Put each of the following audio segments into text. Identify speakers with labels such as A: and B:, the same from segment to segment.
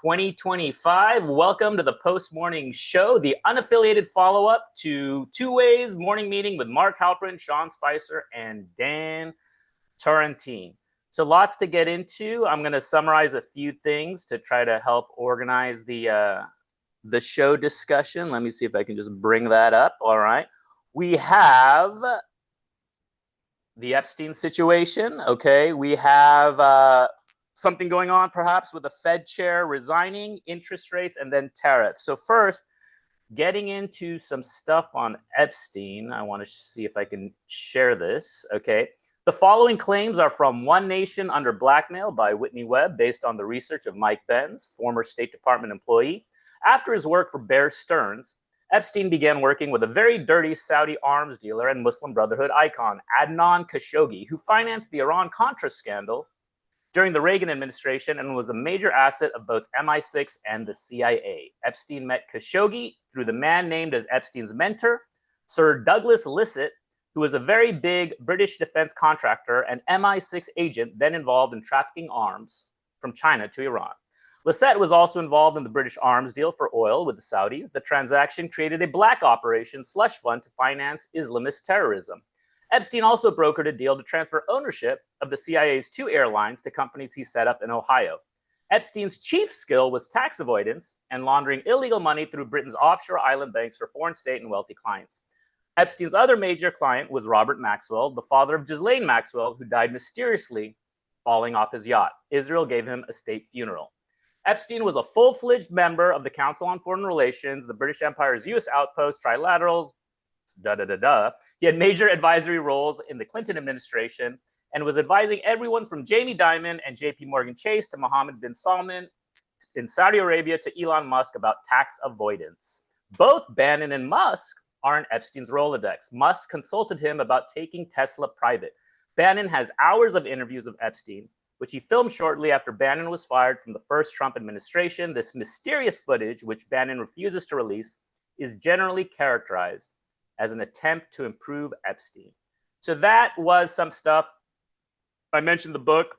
A: 2025. Welcome to the Post Morning Show, the unaffiliated follow-up to Two Ways Morning Meeting with Mark Halperin, Sean Spicer, and Dan Tarantine. So lots to get into. I'm going to summarize a few things to try to help organize the show discussion. Let me see if I can just bring that up. All right. We have the Epstein situation. Okay. We have something going on perhaps with the Fed Chair resigning, interest rates, and then tariffs. So first, getting into some stuff on Epstein. I want to see if I can share this. Okay. The following claims are from One Nation Under Blackmail by Whitney Webb, based on the research of Mike Benz, former State Department employee. After his work for Bear Stearns, Epstein began working with a very dirty Saudi arms dealer and Muslim Brotherhood icon, Adnan Khashoggi, who financed the Iran-Contra scandal during the Reagan administration and was a major asset of both MI6 and the CIA. Epstein met Khashoggi through the man named as Epstein's mentor, Sir Douglas Lisset, who was a very big British defense contractor and MI6 agent then involved in trafficking arms from China to Iran. Lisset was also involved in the British arms deal for oil with the Saudis. The transaction created a black operation slush fund to finance Islamist terrorism. Epstein also brokered a deal to transfer ownership of the CIA's two airlines to companies he set up in Ohio. Epstein's chief skill was tax avoidance and laundering illegal money through Britain's offshore island banks for foreign state and wealthy clients. Epstein's other major client was Robert Maxwell, the father of Ghislaine Maxwell, who died mysteriously falling off his yacht. Israel gave him a state funeral. Epstein was a full-fledged member of the Council on Foreign Relations, the British Empire's U.S. outposts, trilaterals, He had major advisory roles in the Clinton administration and was advising everyone from Jamie Dimon and JP Morgan Chase to Mohammed bin Salman in Saudi Arabia to Elon Musk about tax avoidance. Both Bannon and Musk are in Epstein's Rolodex. Musk consulted him about taking Tesla private. Bannon has hours of interviews of Epstein, which he filmed shortly after Bannon was fired from the first Trump administration. This mysterious footage, which Bannon refuses to release, is generally characterized as an attempt to improve Epstein. So that was some stuff. I mentioned the book,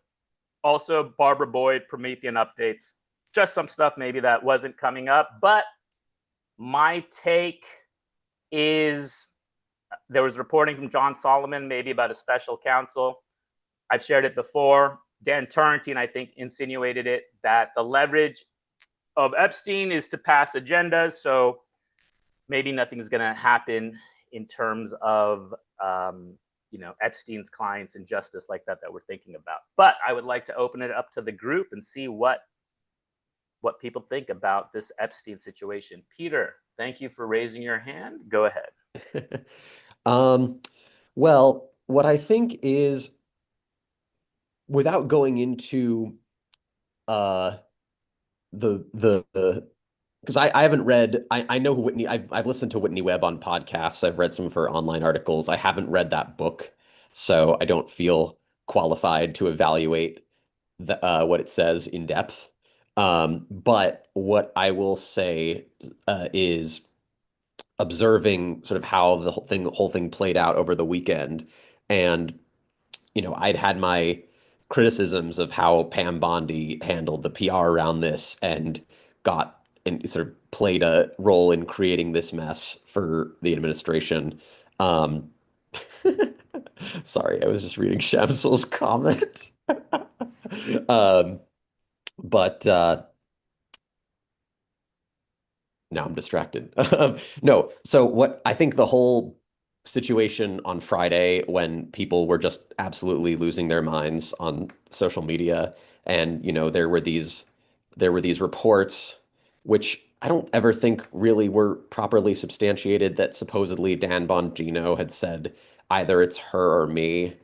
A: also Barbara Boyd, Promethean Updates, just some stuff maybe that wasn't coming up. But my take is there was reporting from John Solomon, maybe about a special counsel. I've shared it before. Dan Tarantine, I think, insinuated it, that the leverage of Epstein is to pass agendas. So maybe nothing's going to happen in terms of, Epstein's clients and justice like that we're thinking about. But I would like to open it up to the group and see what people think about this Epstein situation. Peter, thank you for raising your hand. Go ahead.
B: Well, what I think is, without going into because I haven't read, I know who Whitney, I've listened to Whitney Webb on podcasts. I've read some of her online articles. I haven't read that book, so I don't feel qualified to evaluate what it says in depth. But what I will say is observing sort of how the whole thing played out over the weekend. And, I'd had my criticisms of how Pam Bondi handled the PR around this and sort of played a role in creating this mess for the administration. Sorry, I was just reading Shamsul's comment. But now I'm distracted. No, so what I think the whole situation on Friday, when people were just absolutely losing their minds on social media, and there were these reports, which I don't ever think really were properly substantiated, that supposedly Dan Bongino had said either it's her or me.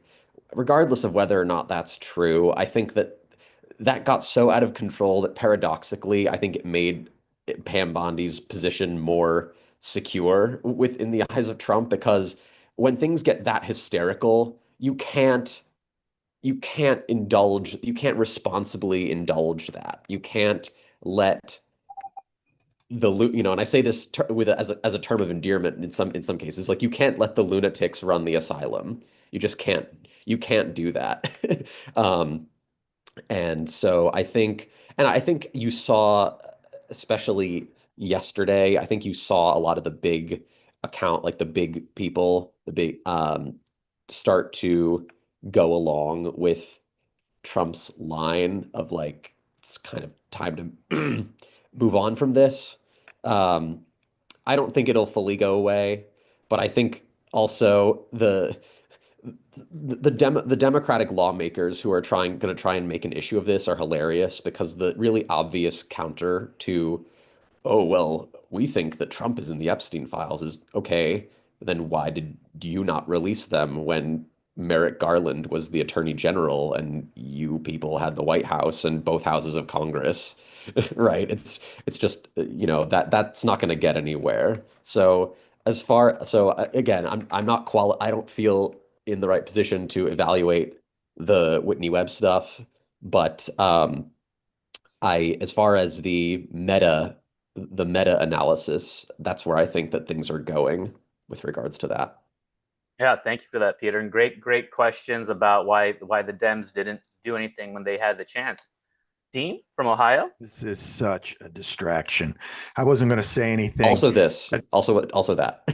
B: Regardless of whether or not that's true, I think that got so out of control that paradoxically, I think it made Pam Bondi's position more secure within the eyes of Trump, because when things get that hysterical, you can't responsibly indulge that. You can't let and I say this as a term of endearment in some cases, like, you can't let the lunatics run the asylum. You just can't do that. And so I think, And I think you saw, especially yesterday, I think you saw a lot of the big like the big people, the big start to go along with Trump's line of like, it's kind of time to move on from this. Um, I don't think it'll fully go away, but I think also the Democratic lawmakers who are going to try and make an issue of this are hilarious because the really obvious counter to, oh, well, we think that Trump is in the Epstein files is okay. Then why did you not release them when Merrick Garland was the attorney general and you people had the White House and both houses of Congress, right? It's just, that's not going to get anywhere. So again, I'm not I don't feel in the right position to evaluate the Whitney Webb stuff, but as far as the meta analysis, that's where I think that things are going with regards to that.
A: Yeah, thank you for that, Peter. And great questions about why the Dems didn't do anything when they had the chance. Dean from Ohio.
C: This is such a distraction. I wasn't going to say anything.
B: Also this, also that.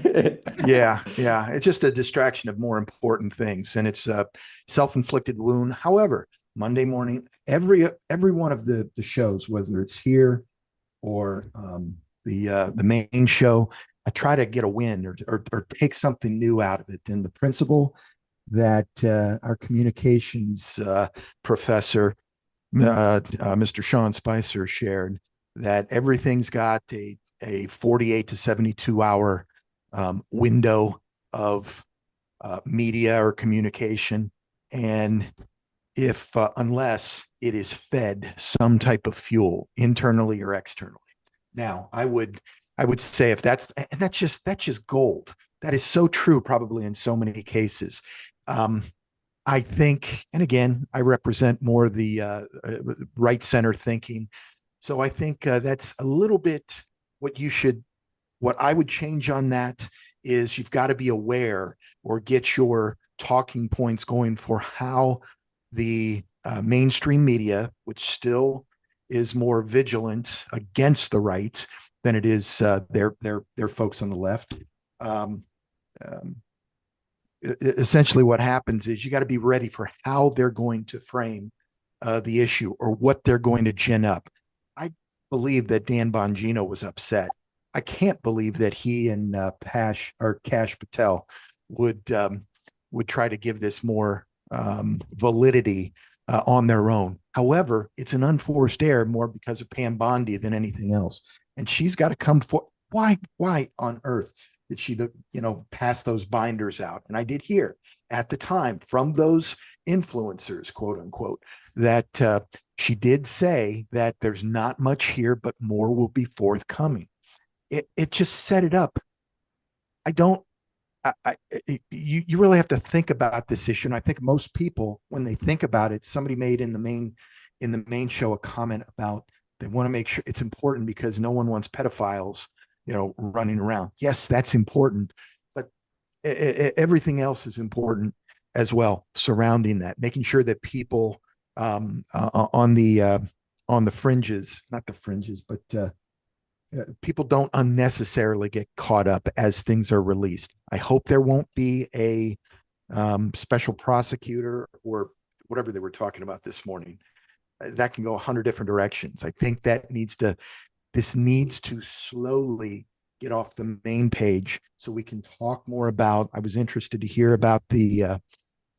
C: Yeah. It's just a distraction of more important things, and it's a self-inflicted wound. However, Monday morning, every one of the shows, whether it's here or the main show, I try to get a win or take something new out of it. And the principle that our communications professor, Mr. Sean Spicer, shared, that everything's got a 48 to 72 hour window of media or communication. And if unless it is fed some type of fuel internally or externally. Now, I would say if that's just gold. That is so true, probably in so many cases. I think, and again, I represent more the right center thinking. So I think that's a little bit what I would change on that is you've got to be aware or get your talking points going for how the mainstream media, which still is more vigilant against the right than it is their folks on the left. Essentially what happens is you got to be ready for how they're going to frame the issue or what they're going to gin up. I believe that Dan Bongino was upset. I can't believe that he and Kash Patel would try to give this more validity on their own. However, it's an unforced error more because of Pam Bondi than anything else. And she's got to come for why on earth did she pass those binders out? And I did hear at the time from those influencers, quote unquote, that she did say that there's not much here, but more will be forthcoming. It just set it up. You really have to think about this issue. And I think most people, when they think about it, somebody made in the main show a comment about they want to make sure it's important because no one wants pedophiles, running around. Yes, that's important, but everything else is important as well surrounding that, making sure that people on the fringes, not the fringes, but people don't unnecessarily get caught up as things are released. I hope there won't be a special prosecutor or whatever they were talking about this morning. That can go 100 different directions. I think this needs to slowly get off the main page so we can talk more about. I was interested to hear about the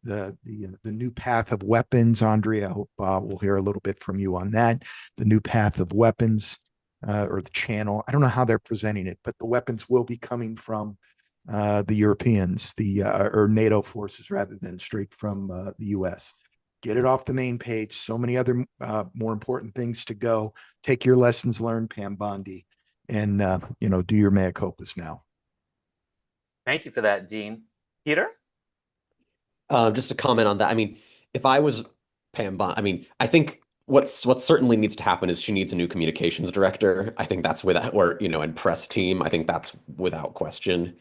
C: new path of weapons. Andrea, I hope we'll hear a little bit from you on that. The new path of weapons. Or the channel. I don't know how they're presenting it, but the weapons will be coming from the Europeans, or NATO forces rather than straight from the U.S. Get it off the main page. So many other more important things to go. Take your lessons learned, Pam Bondi, and do your mea culpas now.
A: Thank you for that, Dean. Peter?
B: Just to comment on that. I mean, if I was Pam Bondi, I think what certainly needs to happen is she needs a new communications director. I think that's and press team. I think that's without question.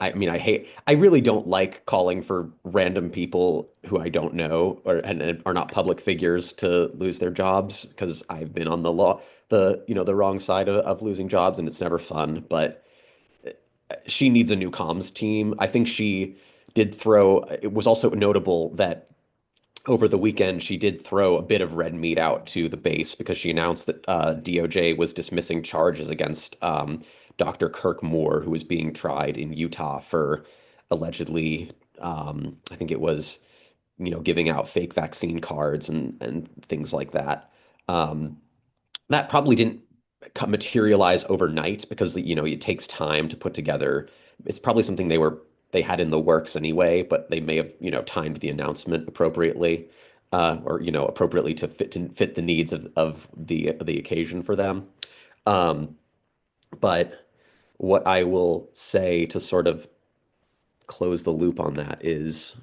B: I mean, I really don't like calling for random people who I don't know and are not public figures to lose their jobs because I've been on the wrong side of losing jobs and it's never fun. But she needs a new comms team. I think she did throw, it was also notable that over the weekend, she did throw a bit of red meat out to the base because she announced that DOJ was dismissing charges against Dr. Kirk Moore, who was being tried in Utah for allegedly, I think it was, giving out fake vaccine cards and things like that. Um, that probably didn't materialize overnight because it takes time to put together. It's probably something they had in the works anyway, but they may have timed the announcement appropriately, or appropriately to fit the needs of the occasion for them. Um, but what I will say to sort of close the loop on that is,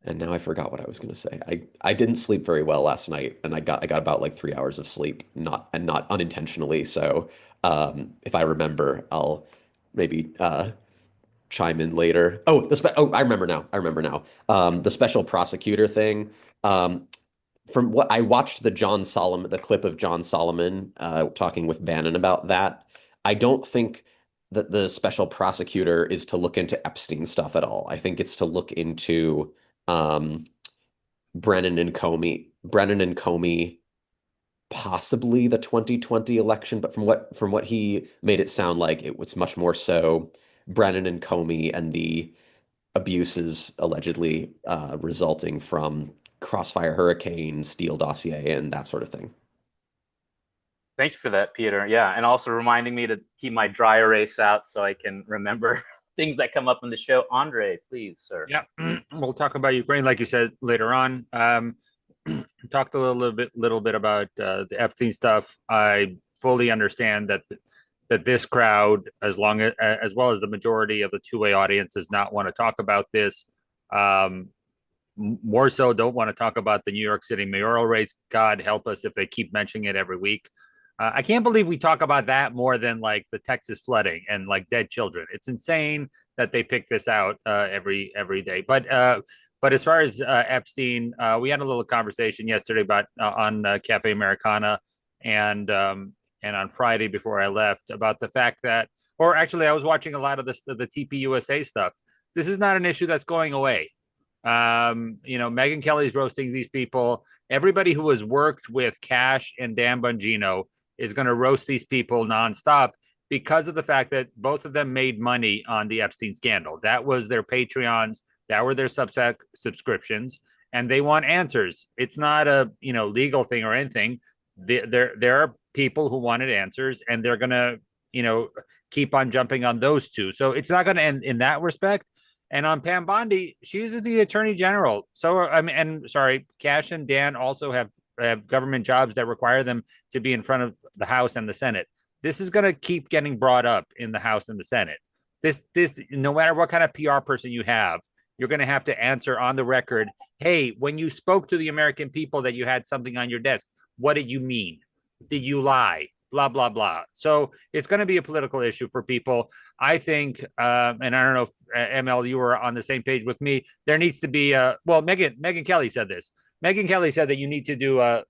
B: and now I forgot what I was going to say. I didn't sleep very well last night, and I got about like 3 hours of sleep, not unintentionally. So if I remember, I'll maybe chime in later. I remember now. The special prosecutor thing. From what I watched, the clip of John Solomon talking with Bannon about that. I don't think that the special prosecutor is to look into Epstein stuff at all. I think it's to look into um, Brennan and Comey, possibly the 2020 election, but from what he made it sound like, it was much more so Brennan and Comey and the abuses allegedly resulting from Crossfire Hurricane, Steele dossier, and that sort of thing.
A: Thank you for that, Peter. Yeah, and also reminding me to keep my dry erase out so I can remember things that come up in the show. Andre, please, sir.
D: Yeah, we'll talk about Ukraine, like you said, later on. Talked a little bit about the Epstein stuff. I fully understand that this crowd, as well as the majority of the two-way audience, does not want to talk about this. More so, don't want to talk about the New York City mayoral race. God help us if they keep mentioning it every week. I can't believe we talk about that more than like the Texas flooding and like dead children. It's insane that they pick this out every day. But as far as Epstein, we had a little conversation yesterday about on Cafe Americana and on Friday before I left about the fact that, or actually, I was watching a lot of the TPUSA stuff. This is not an issue that's going away. Megyn Kelly's roasting these people. Everybody who has worked with Cash and Dan Bongino is going to roast these people nonstop because of the fact that both of them made money on the Epstein scandal. That was their Patreons, that were their Substack subscriptions, and they want answers. It's not a legal thing or anything. There are people who wanted answers, and they're going to keep on jumping on those two. So it's not going to end in that respect. And on Pam Bondi, she's the attorney general. So Cash and Dan also have government jobs that require them to be in front of the House and the Senate. This is going to keep getting brought up in the House and the Senate. This no matter what kind of PR person you have, you're going to have to answer on the record, hey, when you spoke to the American people that you had something on your desk, what did you mean? Did you lie? Blah, blah, blah. So it's going to be a political issue for people. I think, and I don't know if ML, you were on the same page with me. There needs to be Megyn Kelly said this. Megyn Kelly said that you need to do a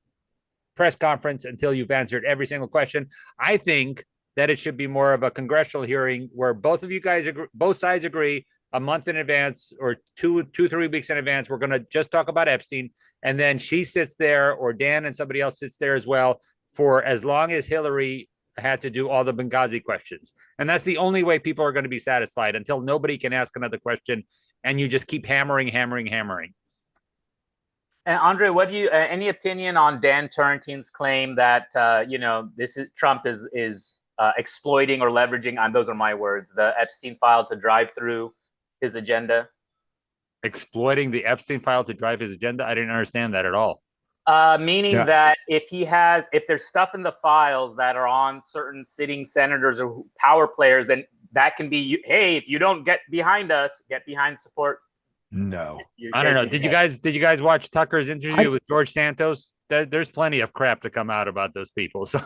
D: press conference until you've answered every single question. I think that it should be more of a congressional hearing where both sides agree a month in advance or 3 weeks in advance. We're going to just talk about Epstein. And then she sits there, or Dan and somebody else sits there as well, for as long as Hillary had to do all the Benghazi questions. And that's the only way people are going to be satisfied, until nobody can ask another question and you just keep hammering.
A: And Andre, what do you any opinion on Dan Turrentine's claim that Trump is exploiting or leveraging, and those are my words, the Epstein file to drive through his agenda?
D: Exploiting the Epstein file to drive his agenda? I didn't understand that at all.
A: Meaning that if there's stuff in the files that are on certain sitting senators or power players, then that can be, hey, if you don't get behind us, get behind support.
C: No,
D: I don't know. Did you guys watch Tucker's interview with George Santos? There's plenty of crap to come out about those people. So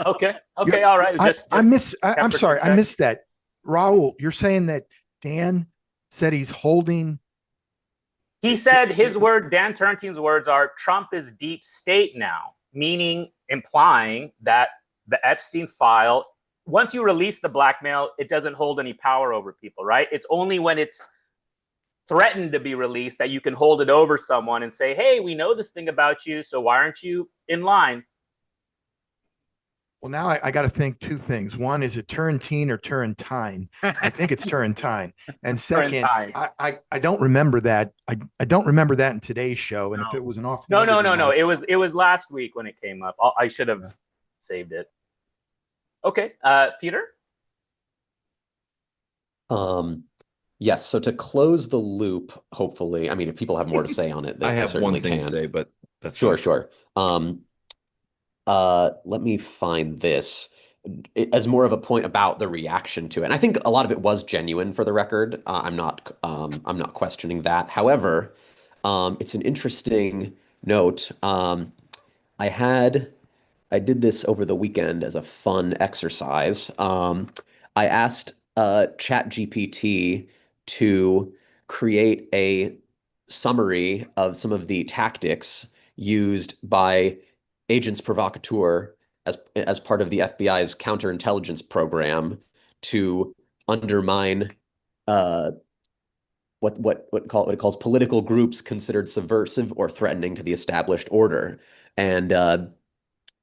A: okay, all right.
C: I'm sorry, I missed that. Raul, you're saying that Dan said he's holding.
A: He said his word, Dan Turrentine's words are Trump is deep state now, meaning implying that the Epstein file, once you release the blackmail, it doesn't hold any power over people, right? It's only when it's threatened to be released that you can hold it over someone and say, hey, we know this thing about you, so why aren't you in line?
C: Well, now I got to think two things. One, is it Turrentine or Turrentine? I think it's Turrentine. And second,
A: Turrentine.
C: I don't remember that. I don't remember that in today's show. And if it was an off,
A: No. It was last week when it came up. I should have saved it. Okay, Peter.
B: Yes. So to close the loop, hopefully, I mean, if people have more to say on it,
E: I
B: they
E: have
B: certainly
E: one thing
B: can.
E: to say, but that's
B: Sure,
E: fine.
B: sure. Let me find this as more of a point about the reaction to it. And I think a lot of it was genuine for the record. I'm not questioning that. However, it's an interesting note. I had I did this over the weekend as a fun exercise. I asked ChatGPT to create a summary of some of the tactics used by agents provocateur as part of the FBI's counterintelligence program to undermine uh, what it calls political groups considered subversive or threatening to the established order. And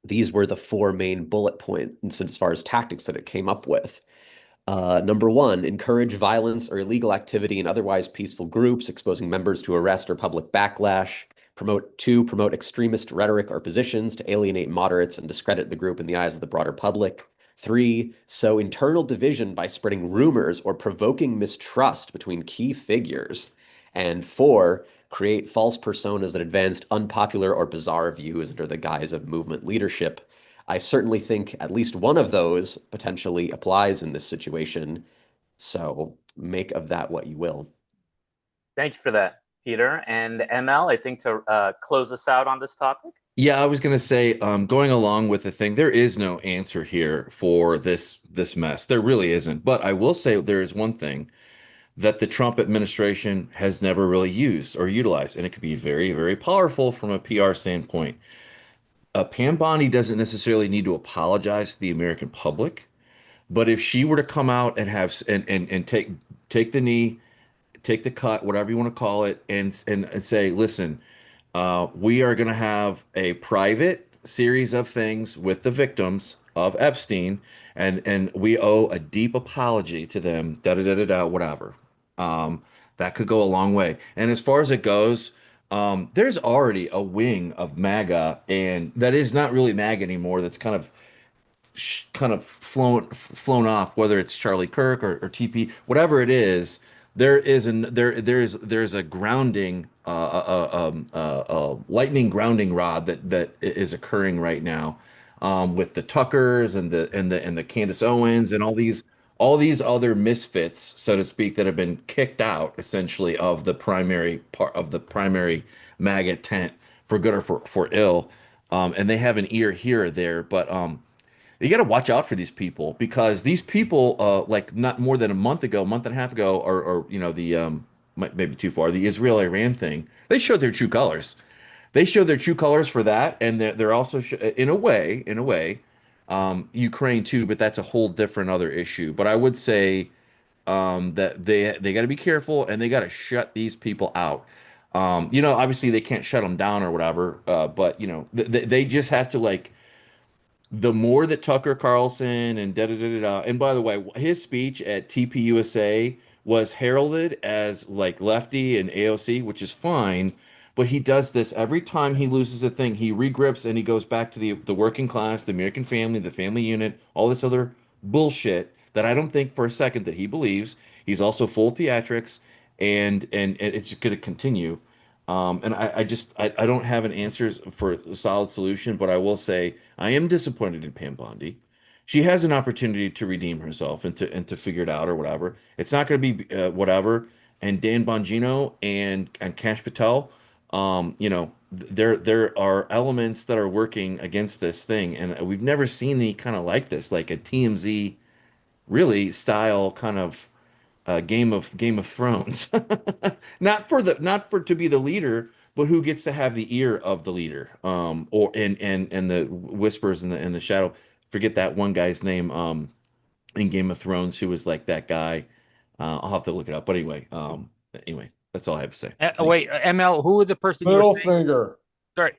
B: these were the four main bullet points as far as tactics that it came up with. Number one, encourage violence or illegal activity in otherwise peaceful groups, exposing members to arrest or public backlash. Promote extremist rhetoric or positions to alienate moderates and discredit the group in the eyes of the broader public. 3, sow internal division by spreading rumors or provoking mistrust between key figures. And 4, create false personas that advanced unpopular or bizarre views under the guise of movement leadership. I certainly think at least one of those potentially applies in this situation. So make of that what you will.
A: Thank you for that, Peter. And ML, I think to close us out on this topic.
E: Yeah, I was gonna say, going along with the thing, there is no answer here for this mess. There really isn't. But I will say there is one thing that the Trump administration has never really used or utilized, and it could be very, very powerful from a PR standpoint. Pam Bondi doesn't necessarily need to apologize to the American public, but if she were to come out and and take the knee, take the cut, whatever you want to call it, and say, listen, we are going to have a private series of things with the victims of Epstein, and we owe a deep apology to them. Da da da da da. Whatever. That could go a long way. And as far as it goes, there's already a wing of MAGA, and that is not really MAGA anymore. That's kind of flown off, whether it's Charlie Kirk or TP, whatever it is. There's a grounding, lightning grounding rod that is occurring right now, with the Tuckers and the Candace Owens and all these other misfits, so to speak, that have been kicked out essentially of the primary part of the primary MAGA tent, for good or for ill. And they have an ear here or there, but you got to watch out for these people, because these people, like not more than a month ago, month and a half ago, or the maybe too far, the Israel-Iran thing, they showed their true colors. They showed their true colors for that, and they're also in a way, Ukraine too, but that's a whole different other issue. But I would say that they got to be careful, and they got to shut these people out. Obviously they can't shut them down or whatever, but they just have to, like, the more that Tucker Carlson and da da da da da. And by the way, his speech at TPUSA was heralded as like lefty and AOC, which is fine. But he does this every time he loses a thing. He regrips and he goes back to the working class, the American family, the family unit, all this other bullshit that I don't think for a second that he believes. He's also full of theatrics, and it's just going to continue. And I don't have an answer for a solid solution, but I will say I am disappointed in Pam Bondi. She has an opportunity to redeem herself and to figure it out or whatever. It's not going to be whatever. And Dan Bongino and Cash Patel, there are elements that are working against this thing, and we've never seen any kind of like this, like a TMZ really style kind of Game of Thrones. Not for to be the leader, but who gets to have the ear of the leader. Or and the whispers in the shadow. Forget that one guy's name in Game of Thrones who was like that guy. I'll have to look it up. But anyway, that's all I have to say. Thanks.
D: Wait, ML, who was the person you were saying?
B: Littlefinger.
D: Sorry,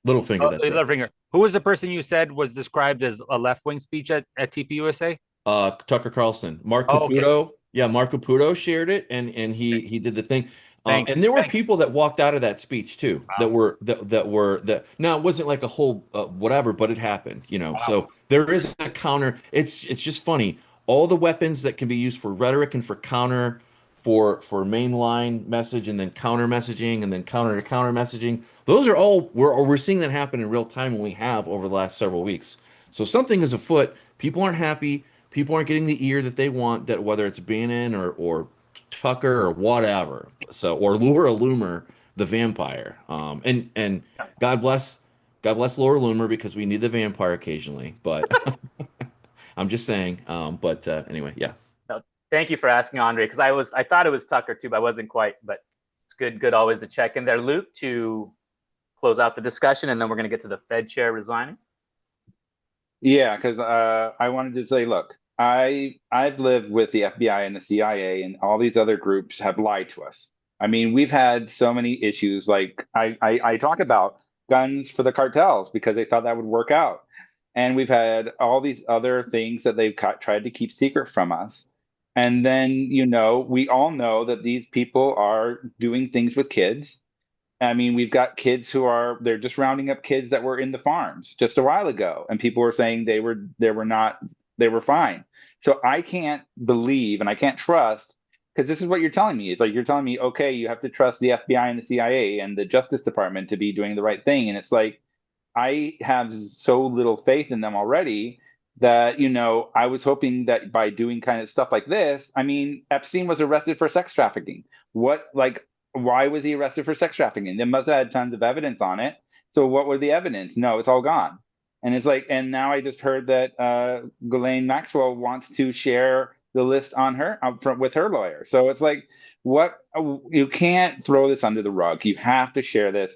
E: Littlefinger, that's right.
D: Littlefinger. Who was the person you said was described as a left-wing speech at TPUSA?
E: Tucker Carlson, Mark
D: Oh, okay.
E: Caputo. Yeah, Mark Caputo shared it, and he did the thing.
D: Thanks.
E: And there were
D: Thanks.
E: people that walked out of that speech too,
D: Wow.
E: that now it wasn't like a whole whatever, but it happened,
D: Wow.
E: So there is a counter. It's just funny. All the weapons that can be used for rhetoric and for counter, for mainline message, and then counter messaging, and then counter to counter messaging. Those are all we're seeing that happen in real time, and we have over the last several weeks. So something is afoot. People aren't happy. People aren't getting the ear that they want, that whether it's Bannon or Tucker or whatever. So or Laura Loomer, the vampire. And God bless Laura Loomer because we need the vampire occasionally. But I'm just saying. But anyway, yeah.
A: No, thank you for asking, Andre, because I thought it was Tucker too, but I wasn't quite. But it's good always to check in there. Luke, to close out the discussion, and then we're going to get to the Fed chair resigning.
F: Yeah, because I wanted to say, look, I've lived with the FBI and the CIA, and all these other groups have lied to us. I mean, we've had so many issues. Like I talk about guns for the cartels because they thought that would work out, and we've had all these other things that they've tried to keep secret from us. And then, we all know that these people are doing things with kids. I mean, we've got kids they're just rounding up kids that were in the farms just a while ago, and people were saying they were not, they were fine. So I can't believe and I can't trust, because this is what you're telling me. It's like you're telling me, okay, you have to trust the FBI and the CIA and the Justice Department to be doing the right thing. And it's like, I have so little faith in them already that, I was hoping that by doing kind of stuff like this, I mean, Epstein was arrested for sex trafficking. Why was he arrested for sex trafficking? They must have had tons of evidence on it. So what were the evidence? No, it's all gone. And it's like, and now I just heard that Ghislaine Maxwell wants to share the list on her with her lawyer. So it's like, you can't throw this under the rug. You have to share this.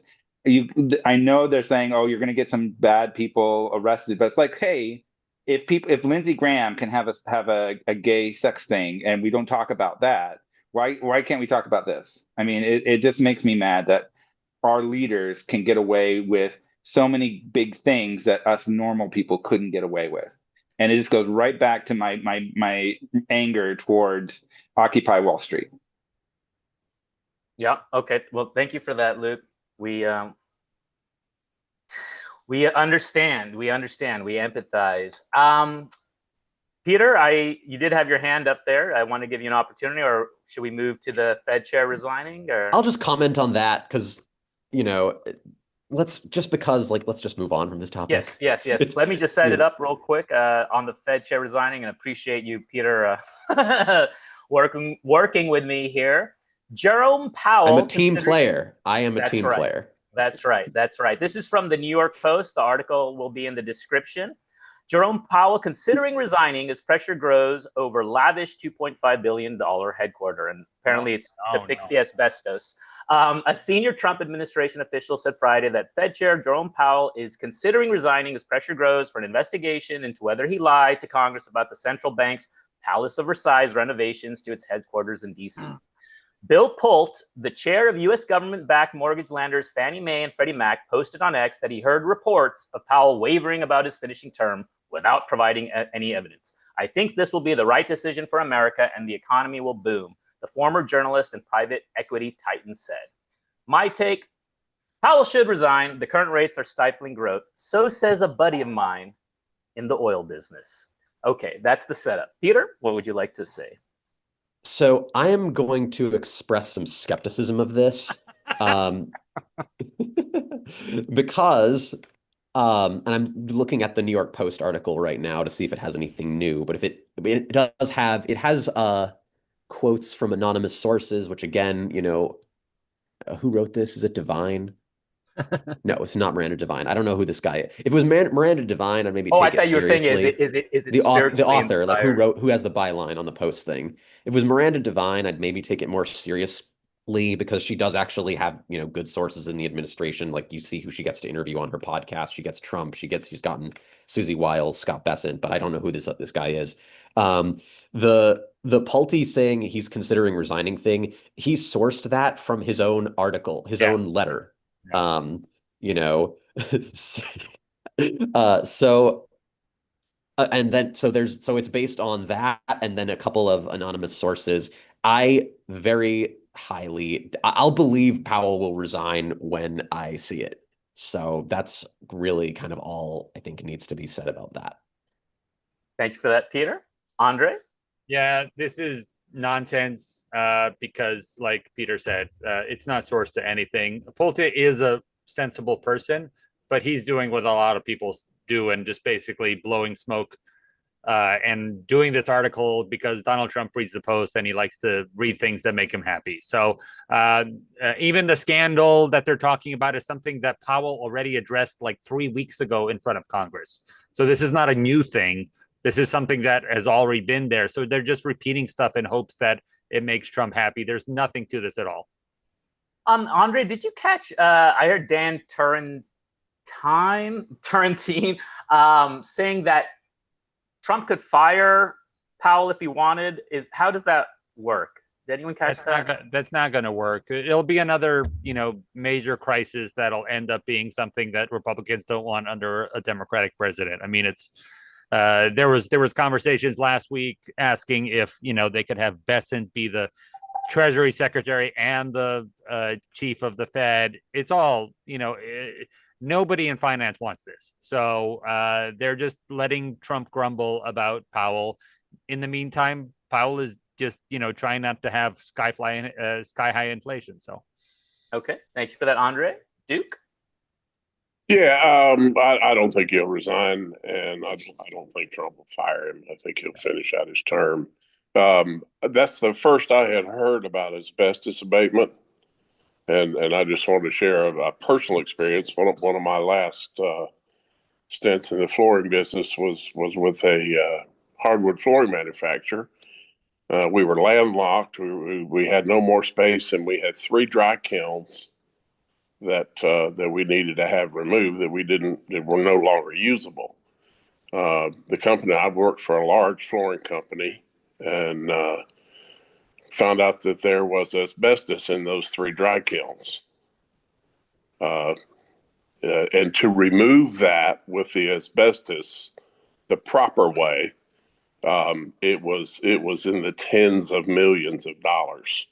F: I know they're saying, oh, you're going to get some bad people arrested, but it's like, hey, if Lindsey Graham can have a gay sex thing and we don't talk about that, why can't we talk about this? I mean, it just makes me mad that our leaders can get away with so many big things that us normal people couldn't get away with. And it just goes right back to my anger towards Occupy Wall Street.
A: Yeah. Okay. Well, thank you for that, Luke. We understand. We empathize. Peter, you did have your hand up there. I want to give you an opportunity, or should we move to the Fed chair resigning? Or
B: I'll just comment on that because, let's just move on from this topic.
A: Yes. Let me just set it up real quick on the Fed chair resigning, and appreciate you, Peter, working with me here. Jerome Powell.
B: I'm a team player. I am a team player.
A: That's right. This is from the New York Post. The article will be in the description. Jerome Powell considering resigning as pressure grows over lavish $2.5 billion headquarters. And apparently it's to fix the asbestos. A senior Trump administration official said Friday that Fed Chair Jerome Powell is considering resigning as pressure grows for an investigation into whether he lied to Congress about the central bank's Palace of Versailles renovations to its headquarters in D.C. Bill Pulte, the chair of U.S. government-backed mortgage lenders Fannie Mae and Freddie Mac, posted on X that he heard reports of Powell wavering about his finishing term without providing any evidence. I think this will be the right decision for America and the economy will boom, the former journalist and private equity titan said. My take, Powell should resign. The current rates are stifling growth. So says a buddy of mine in the oil business. Okay, that's the setup. Peter, what would you like to say?
B: So I am going to express some skepticism of this because, and I'm looking at the New York Post article right now to see if it has anything new. But if it has quotes from anonymous sources, which again, who wrote this? Is it Divine? No, it's not Miranda Devine. I don't know who this guy is. If it was Miranda Devine, I'd maybe
A: Oh, I
B: take it
A: thought you were saying,
B: seriously.
A: is it
B: The
A: spiritually
B: author, like
A: inspired?
B: who has the byline on the Post thing. If it was Miranda Devine, I'd maybe take it more seriously because she does actually have, good sources in the administration. Like you see who she gets to interview on her podcast. She gets Trump. She's gotten Susie Wiles, Scott Bessent, but I don't know who this guy is. The Pulte saying he's considering resigning thing, he sourced that from his own article, his own letter.
D: Yeah.
B: You know, so and then so it's based on that and then a couple of anonymous sources. I'll believe Powell will resign when I see it. So that's really kind of all I think needs to be said about that.
A: Thank you for that, Peter. Andre?
D: Yeah, this is nonsense because, like Peter said, it's not sourced to anything. Pulte is a sensible person, but he's doing what a lot of people do and just basically blowing smoke and doing this article because Donald Trump reads the Post and he likes to read things that make him happy. So even the scandal that they're talking about is something that Powell already addressed like 3 weeks ago in front of Congress. So this is not a new thing. This is something that has already been there. So they're just repeating stuff in hopes that it makes Trump happy. There's nothing to this at all.
A: Andre, did you catch? I heard Dan Turrentine saying that Trump could fire Powell if he wanted. How does that work? Did anyone catch that?
D: That's not going to work. It'll be another, major crisis that'll end up being something that Republicans don't want under a Democratic president. I mean, it's there was conversations last week asking if they could have Bessent be the Treasury Secretary and the chief of the Fed. It's all nobody in finance wants this. So they're just letting Trump grumble about Powell. In the meantime, Powell is just, trying not to have sky high inflation. So,
A: okay. Thank you for that, Andre. Duke?
G: Yeah, I don't think he'll resign, and I don't think Trump will fire him. I think he'll finish out his term. That's the first I had heard about asbestos abatement. And I just wanted to share a personal experience. One of my last stints in the flooring business was with a hardwood flooring manufacturer. We were landlocked. We had no more space, and we had 3 dry kilns that we needed to have removed that were no longer usable. The company I worked for, a large flooring company, and found out that there was asbestos in those 3 dry kilns. And to remove that with the asbestos the proper way, it was in the tens of millions of dollars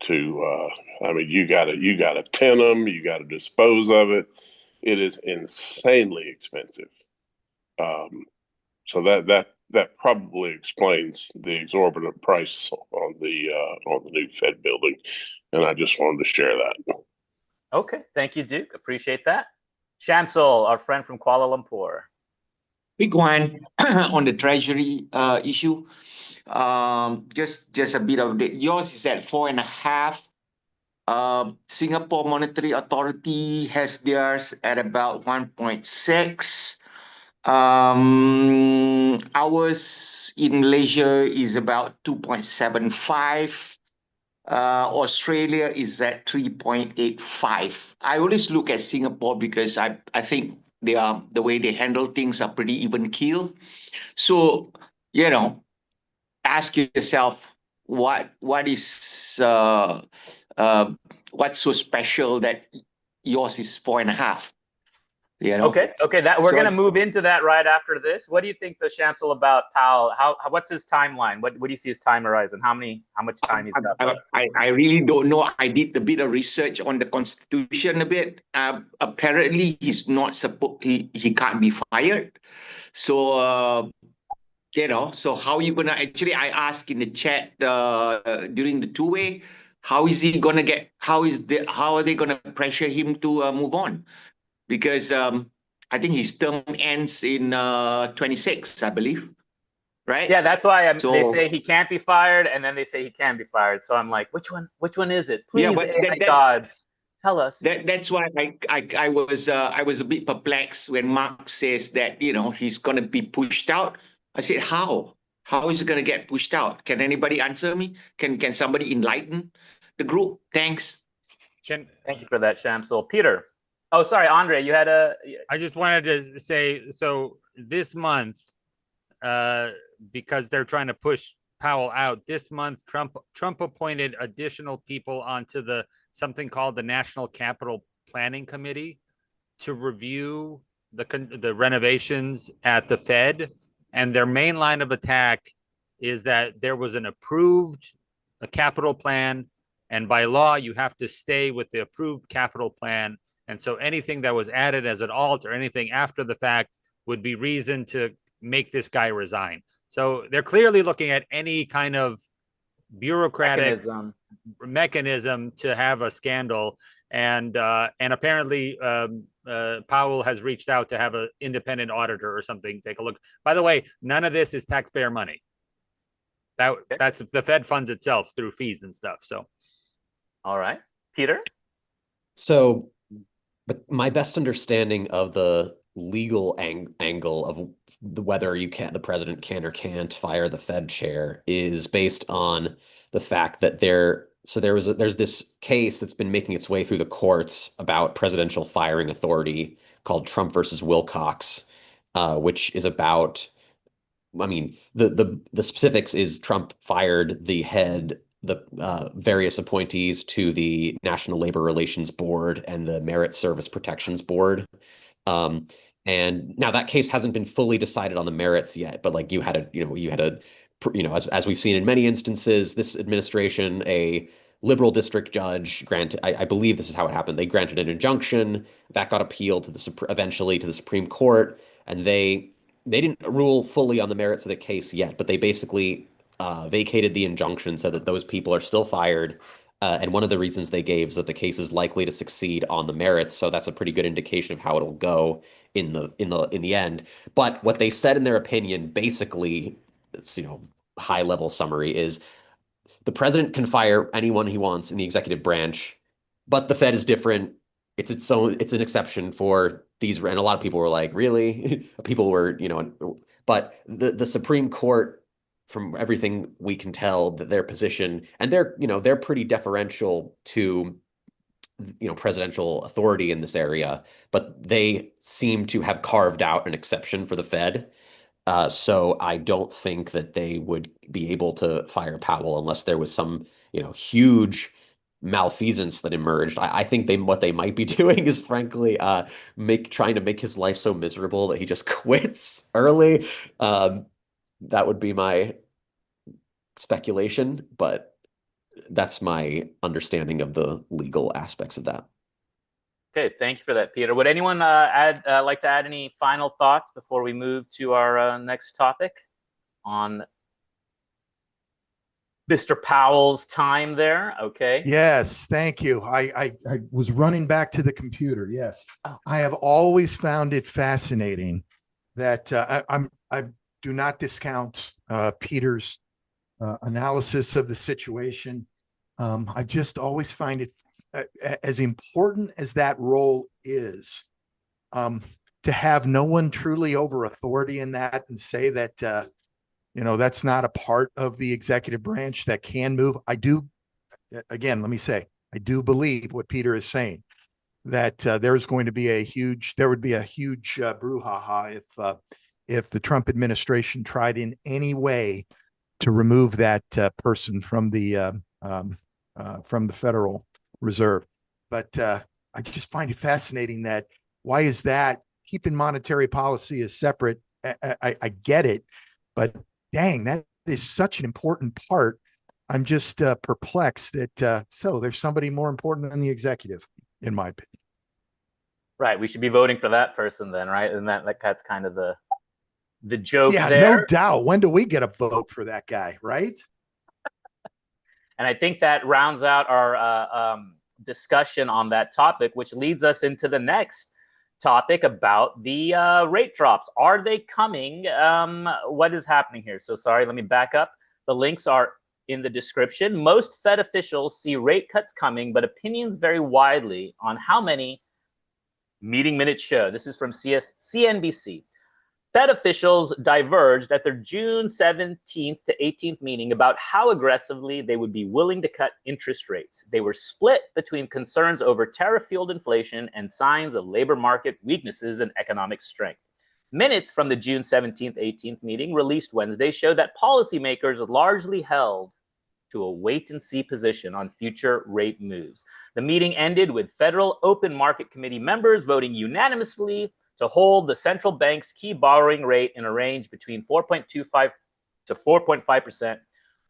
G: to, you got to tin them, you got to dispose of it. It is insanely expensive. So that probably explains the exorbitant price on the new Fed building, and I just wanted to share that.
A: Okay, thank you, Duke. Appreciate that. Shamsul, our friend from Kuala Lumpur.
H: Big one on the Treasury issue. Just a bit of it. Yours is at 4.5. Singapore Monetary Authority has theirs at about 1.6. Ours in Malaysia is about 2.75. Australia is at 3.85. I always look at Singapore because I think the way they handle things are pretty even keel. So, ask yourself what's so special that yours is 4.5.
A: Okay. We're going to move into that right after this. What do you think, the Shamsul, about Powell? What's his timeline? What do you see his time horizon? How much time he's got?
H: I really don't know. I did a bit of research on the Constitution a bit. Apparently, he's not supposed. He can't be fired. So so how are you gonna actually? I asked in the chat during the two-way. How is he gonna get? How are they gonna pressure him to move on? Because I think his term ends in 26, I believe, right?
A: Yeah, that's why they say he can't be fired, and then they say he can be fired. So I'm like, which one is it? Please, AI gods. Tell us.
H: That's why I was a bit perplexed when Mark says that, you know, he's going to be pushed out. I said, how? How is it going to get pushed out? Can anybody answer me? Can somebody enlighten the group? Thanks.
A: Thank you for that, Shamsul. Peter. Oh, sorry, Andre, you had a...
D: I just wanted to say, so this month, because they're trying to push Powell out this month, Trump appointed additional people onto something called the National Capital Planning Committee to review the renovations at the Fed. And their main line of attack is that there was an approved capital plan, and by law you have to stay with the approved capital plan. And so anything that was added as an alt or anything after the fact would be reason to make this guy resign. So they're clearly looking at any kind of bureaucratic mechanism to have a scandal. And apparently Powell has reached out to have an independent auditor or something take a look. By the way, none of this is taxpayer money. That's the Fed funds itself through fees and stuff. So,
A: all right, Peter.
B: So, but my best understanding of the legal angle of whether the president can or can't fire the Fed chair is based on the fact that there's this case that's been making its way through the courts about presidential firing authority called Trump versus Wilcox, which is about, I mean, the specifics is Trump fired the various appointees to the National Labor Relations Board and the Merit Service Protections Board. And now that case hasn't been fully decided on the merits yet, but like as we've seen in many instances, this administration, a liberal district judge granted, I believe this is how it happened. They granted an injunction that got appealed to eventually to the Supreme Court, and they didn't rule fully on the merits of the case yet, but they basically vacated the injunction, said that those people are still fired. And one of the reasons they gave is that the case is likely to succeed on the merits. So that's a pretty good indication of how it'll go in the end. But what they said in their opinion, basically, it's, high level summary is the president can fire anyone he wants in the executive branch, but the Fed is different. It's an exception for these. And a lot of people were like, really? People were, but the Supreme Court, from everything we can tell, that their position, and they're pretty deferential to presidential authority in this area, but they seem to have carved out an exception for the Fed. So I don't think that they would be able to fire Powell unless there was some huge malfeasance that emerged. I think what they might be doing is frankly trying to make his life so miserable that he just quits early. That would be my speculation, but that's my understanding of the legal aspects of that.
A: Okay, thank you for that, Peter. Would anyone like to add any final thoughts before we move to our next topic on Mr. Powell's time there? Okay.
C: Yes, thank you. I was running back to the computer. Yes, I have always found it fascinating that I do not discount Peter's analysis of the situation. I just always find it as important as that role is, to have no one truly over authority in that and say that, that's not a part of the executive branch that can move. Again, let me say, I do believe what Peter is saying, that there's going to be there would be a huge brouhaha if the Trump administration tried in any way to remove that person from the Federal Reserve. But I just find it fascinating that why is that? Keeping monetary policy as separate, I get it, but dang, that is such an important part. I'm just perplexed that so there's somebody more important than the executive, in my opinion.
A: Right, we should be voting for that person then, right? And that's kind of the joke there.
C: Yeah, no doubt. When do we get a vote for that guy, right?
A: And I think that rounds out our discussion on that topic, which leads us into the next topic about the rate drops. Are they coming? What is happening here? So sorry, let me back up. The links are in the description. Most Fed officials see rate cuts coming, but opinions vary widely on how many. Meeting minutes show. This is from CNBC. Fed officials diverged at their June 17th to 18th meeting about how aggressively they would be willing to cut interest rates. They were split between concerns over tariff-fueled inflation and signs of labor market weaknesses and economic strength. Minutes from the June 17th, 18th meeting released Wednesday show that policymakers largely held to a wait-and-see position on future rate moves. The meeting ended with Federal Open Market Committee members voting unanimously to hold the central bank's key borrowing rate in a range between 4.25 to 4.5%,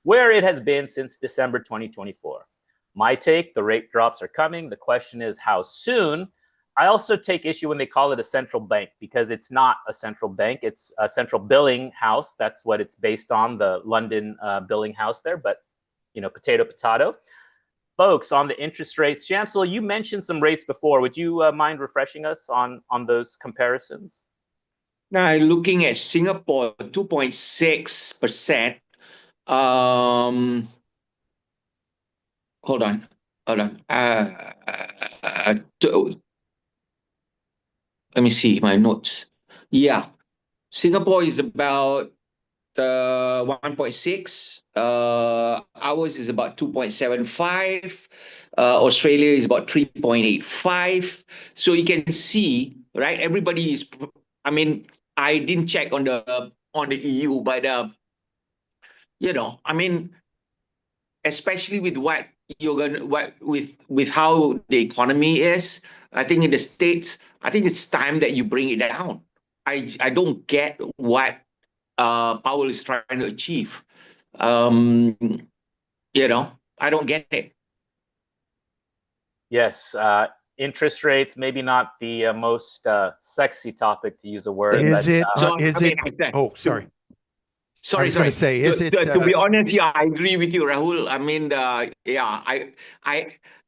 A: where it has been since December 2024. My take, the rate drops are coming. The question is how soon? I also take issue when they call it a central bank, because it's not a central bank. It's a central billing house. That's what it's based on, the London billing house there. But, you know, potato, potato. Folks, on the interest rates, Chancellor, you mentioned some rates before. Would you mind refreshing us on those comparisons?
H: Now, looking at Singapore, 2.6%. Hold on. Let me see my notes. Yeah, Singapore is about 1.6. Ours is about 2.75. Australia is about 3.85. So you can see, right? Everybody is. I mean, I didn't check on the EU, but you know, I mean, especially with what you're gonna with how the economy is, I think in the States, I think it's time that you bring it down. I don't get what Powell is trying to achieve. You know, I don't get it.
A: Yes, interest rates, maybe not the most sexy topic, to use a word.
C: Is
A: but,
C: it?
H: So,
C: Is
H: I mean,
C: it? Oh, sorry.
H: Sorry,
C: I was going to say, is it?
H: To be honest, yeah, I agree with you, Rahul. I mean, yeah,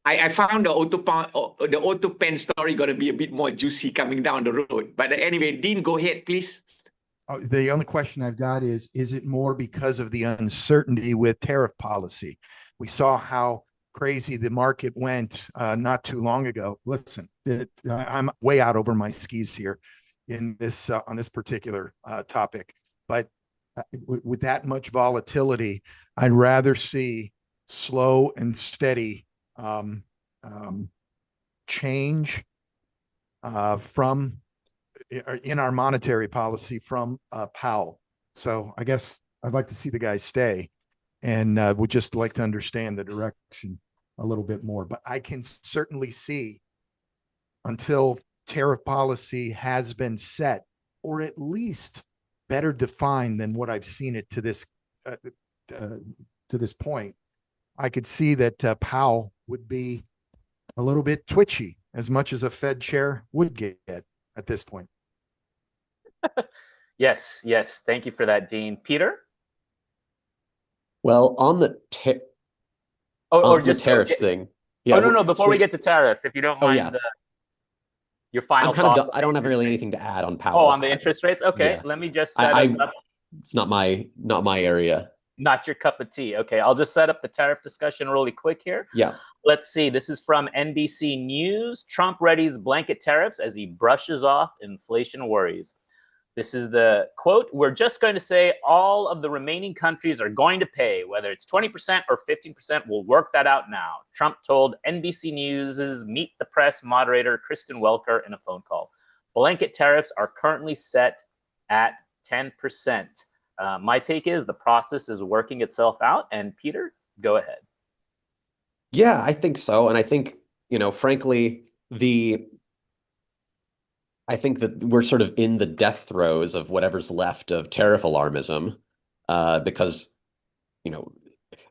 H: I found the auto pen story going to be a bit more juicy coming down the road. But anyway, Dean, go ahead, please.
C: The only question I've got is it more because of the uncertainty with tariff policy? We saw how crazy the market went not too long ago. Listen, I'm way out over my skis here in this on this particular topic, but with that much volatility, I'd rather see slow and steady change from in our monetary policy from Powell. So I guess I'd like to see the guys stay, and would just like to understand the direction a little bit more. But I can certainly see, until tariff policy has been set, or at least better defined than what I've seen it to this point, I could see that Powell would be a little bit twitchy, as much as a Fed chair would get at this point.
A: Yes. Thank you for that, Dean. Peter?
B: Well, on the tariffs thing. Yeah.
A: No. Before we get to tariffs, if you don't mind, your final thoughts.
B: I don't have really anything to add on Powell.
A: Oh, on the interest rates? Okay,
B: yeah.
A: let me just set us up.
B: It's not my area.
A: Not your cup of tea. Okay, I'll just set up the tariff discussion really quick here.
B: Yeah.
A: Let's see. This is from NBC News. Trump readies blanket tariffs as he brushes off inflation worries. This is the quote. We're just going to say all of the remaining countries are going to pay, whether it's 20% or 15%. We'll work that out now. Trump told NBC News' Meet the Press moderator Kristen Welker in a phone call. Blanket tariffs are currently set at 10%. My take is the process is working itself out. And Peter, go ahead.
B: Yeah, I think so. And I think, frankly, I think that we're sort of in the death throes of whatever's left of tariff alarmism, because,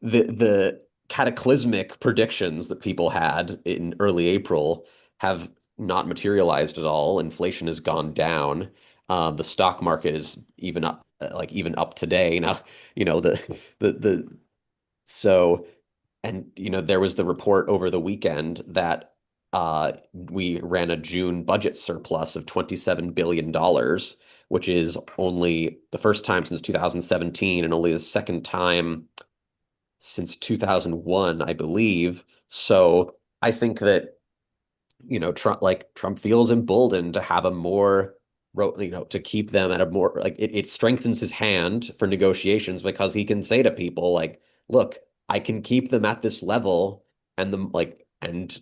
B: the cataclysmic predictions that people had in early April have not materialized at all. Inflation has gone down. The stock market is even up today now. There was the report over the weekend that we ran a June budget surplus of $27 billion, which is only the first time since 2017 and only the second time since 2001, I believe. So I think that, Trump feels emboldened to have a more, to keep them at a more, like, it strengthens his hand for negotiations because he can say to people like, look, I can keep them at this level, and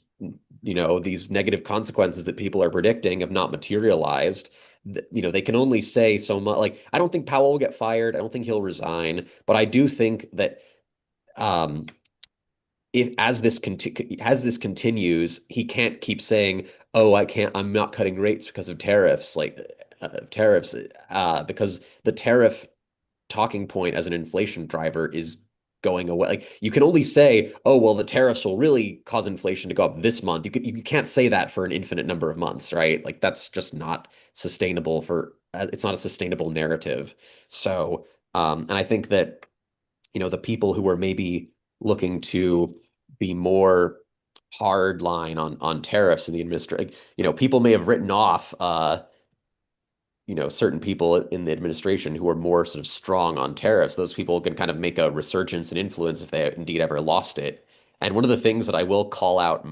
B: these negative consequences that people are predicting have not materialized. They can only say so much. Like, I don't think Powell will get fired. I don't think he'll resign, but I do think that um, if as this continues, he can't keep saying, "Oh, I'm not cutting rates because of tariffs," because the tariff talking point as an inflation driver is going away. Like, you can only say, "Oh, well, the tariffs will really cause inflation to go up this month." You can't say that for an infinite number of months, right? Like, that's just not sustainable it's not a sustainable narrative. So, and I think that, the people who are maybe looking to be more hard line on tariffs in the administration, people may have written off certain people in the administration who are more sort of strong on tariffs. Those people can kind of make a resurgence in influence if they indeed ever lost it. And one of the things that I will call out,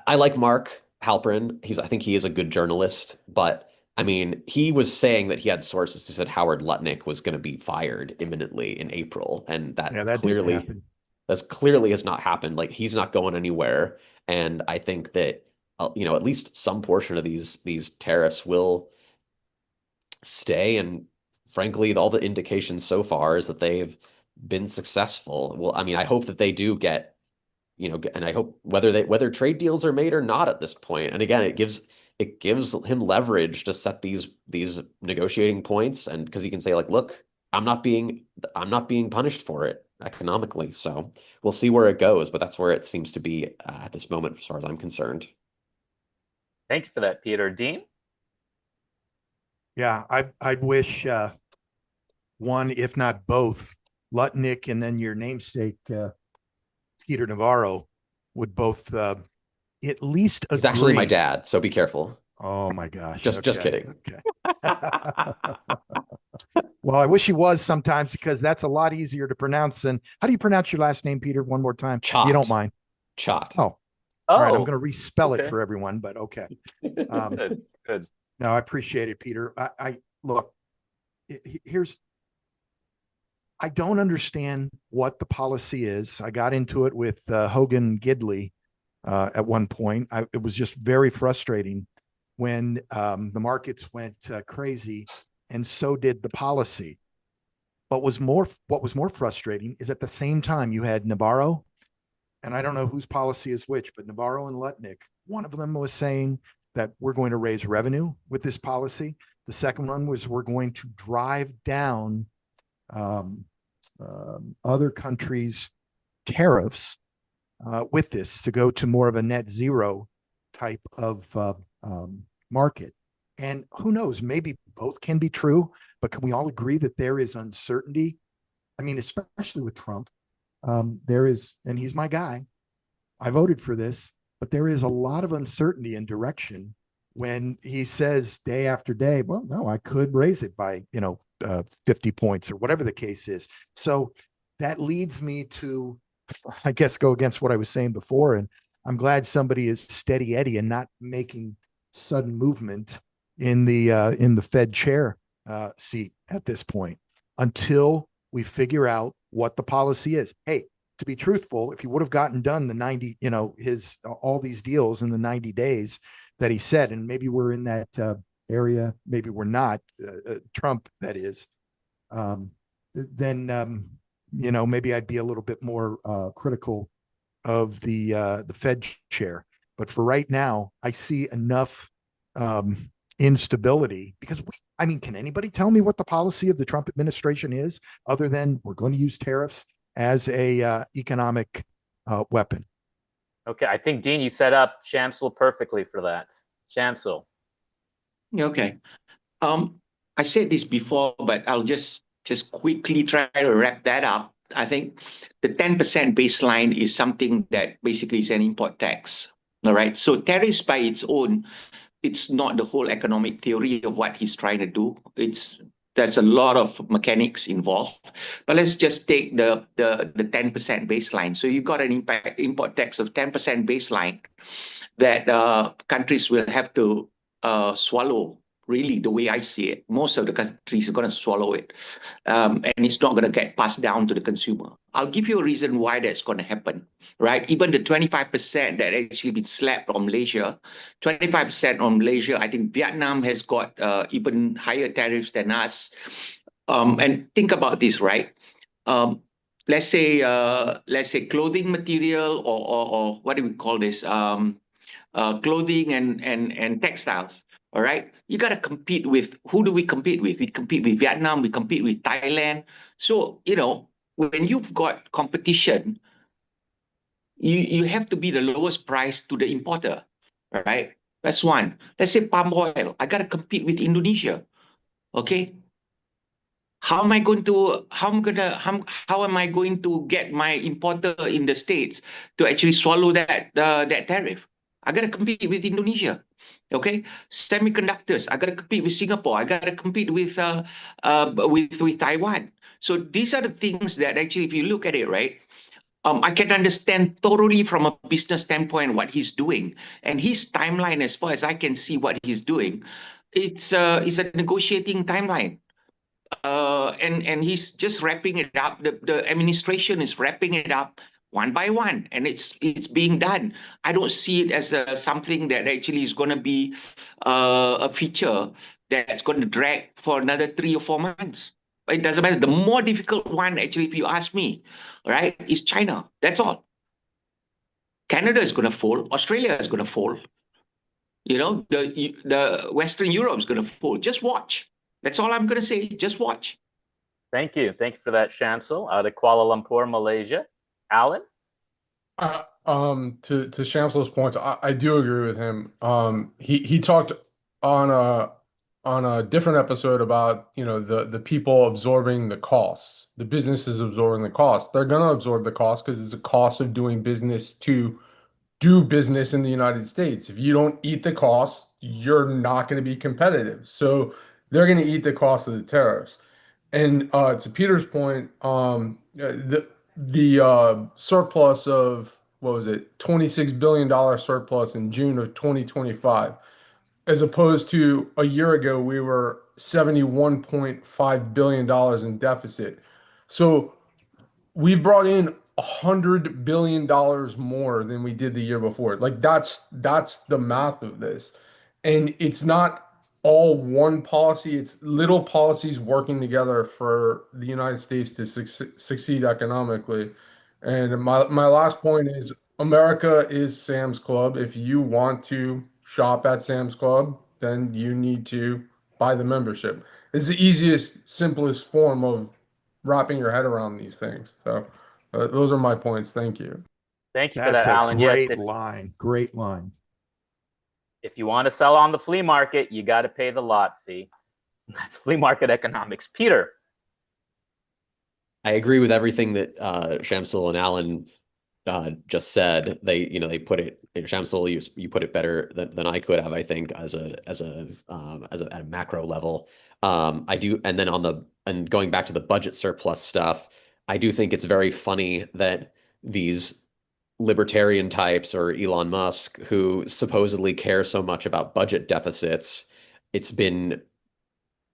B: I like Mark Halperin. I think he is a good journalist, but I mean, he was saying that he had sources who said Howard Lutnick was going to be fired imminently in April, and that
C: Yeah, that didn't
B: clearly
C: happen.
B: has not happened. Like, he's not going anywhere, and I think that at least some portion of these tariffs will stay. And frankly, all the indications so far is that they've been successful. Well, I mean, I hope that they do get, and I hope whether trade deals are made or not at this point. And again, it gives him leverage to set these negotiating points, and because he can say, like, look, I'm not being punished for it economically. So we'll see where it goes, but that's where it seems to be at this moment, as far as I'm concerned.
A: Thank you for that, Peter. Dean?
C: Yeah, I'd wish one, if not both, Lutnick and then your namesake Peter Navarro would both at least agree.
B: He's actually my dad, so be careful.
C: Oh my gosh!
B: Just kidding.
C: Okay. Well, I wish he was sometimes, because that's a lot easier to pronounce than. How do you pronounce your last name, Peter? One more time.
B: Chott.
C: You don't mind?
B: Chott.
C: Oh, all right. I'm going to respell it for everyone, but okay.
A: Good.
C: No, I appreciate it, Peter. I look. I don't understand what the policy is. I got into it with Hogan Gidley at one point. It was just very frustrating when the markets went crazy, and so did the policy. But what was more frustrating is, at the same time, you had Navarro, and I don't know whose policy is which, but Navarro and Lutnick, one of them was saying that we're going to raise revenue with this policy. The second one was, we're going to drive down other countries' tariffs with this to go to more of a net zero type of market. And who knows, maybe both can be true, but can we all agree that there is uncertainty? I mean, especially with Trump, there is, and he's my guy. I voted for this, but there is a lot of uncertainty and direction when he says day after day, well, no, I could raise it by, 50 points or whatever the case is. So that leads me to, I guess, go against what I was saying before. And I'm glad somebody is steady Eddie and not making sudden movement in the Fed chair seat at this point, until we figure out what the policy is. Hey, to be truthful, if he would have gotten done the 90, all these deals in the 90 days that he said, and maybe we're in that area, maybe we're not, Trump, that is, then, maybe I'd be a little bit more critical of the Fed chair. But for right now, I see enough instability, because can anybody tell me what the policy of the Trump administration is, other than we're going to use tariffs as a economic weapon?
A: Okay, I think, Dean, you set up Shamsul perfectly for that. Shamsul.
H: Okay. I said this before, but I'll just quickly try to wrap that up. I think the 10% baseline is something that basically is an import tax. All right. So tariffs by its own, it's not the whole economic theory of what he's trying to do. It's There's a lot of mechanics involved. But let's just take the 10% baseline. So you've got an import tax of 10% baseline that countries will have to swallow. Really, the way I see it, most of the countries are going to swallow it, and it's not going to get passed down to the consumer. I'll give you a reason why that's going to happen, right? Even the 25% that actually been slapped on Malaysia, 25% on Malaysia. I think Vietnam has got even higher tariffs than us. And think about this, right? Let's say clothing material or what do we call this? Clothing and textiles. All right, you got to compete with, who do we compete with? We compete with Vietnam, we compete with Thailand. So, when you've got competition, you have to be the lowest price to the importer, right? That's one. Let's say palm oil. I got to compete with Indonesia. Okay. How am I going to get my importer in the States to actually swallow that tariff? I got to compete with Indonesia. Okay, semiconductors. I got to compete with Singapore. I got to compete with Taiwan. So these are the things that actually, if you look at it, right, I can understand totally from a business standpoint what he's doing, and his timeline, as far as I can see, what he's doing, it's a negotiating timeline. And he's just wrapping it up. The administration is wrapping it up one by one, and it's being done. I don't see it as something that actually is going to be a feature that's going to drag for another 3 or 4 months. It doesn't matter. The more difficult one, actually, if you ask me, right, is China. That's all. Canada is going to fall. Australia is going to fall. The Western Europe is going to fall. Just watch. That's all I'm going to say. Just watch.
A: Thank you. Thank you for that, Shamsul. Out of Kuala Lumpur, Malaysia. Alan?
I: To Shamsul's points, I do agree with him. He talked on a different episode about, the people absorbing the costs, the businesses absorbing the costs. They're going to absorb the cost because it's a cost of doing business to do business in the United States. If you don't eat the cost, you're not going to be competitive. So they're going to eat the cost of the tariffs. And to Peter's point, the surplus of, what was it, $26 billion surplus in June of 2025, as opposed to a year ago, we were $71.5 billion in deficit. So we brought in $100 billion more than we did the year before. Like that's the math of this. And it's not all one policy, it's little policies working together for the United States to succeed economically. And my last point is America is Sam's Club. If you want to shop at Sam's Club, then you need to buy the membership. It's the easiest, simplest form of wrapping your head around these things. So those are my points. Thank you.
A: Thank you for
C: That's
A: that,
C: a
A: Alan.
C: great
A: Yes,
C: line. Great line.
A: if you want to sell on the flea market, you got to pay the lot fee. That's flea market economics. Peter?
B: I agree with everything that Shamsul and Alan just said. They put it, Shamsul, you put it better than I could have, I think, at a macro level. I do, and then going back to the budget surplus stuff, I do think it's very funny that these libertarian types or Elon Musk, who supposedly care so much about budget deficits, it's been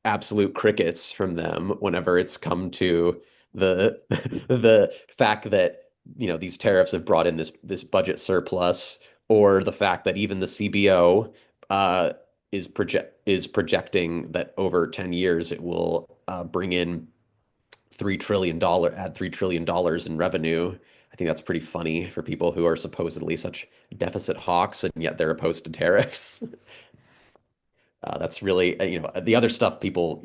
B: absolute crickets from them whenever it's come to the the fact that these tariffs have brought in this budget surplus, or the fact that even the CBO is projecting that over 10 years it will bring in $3 trillion in revenue. I think that's pretty funny for people who are supposedly such deficit hawks, and yet they're opposed to tariffs. That's really, the other stuff people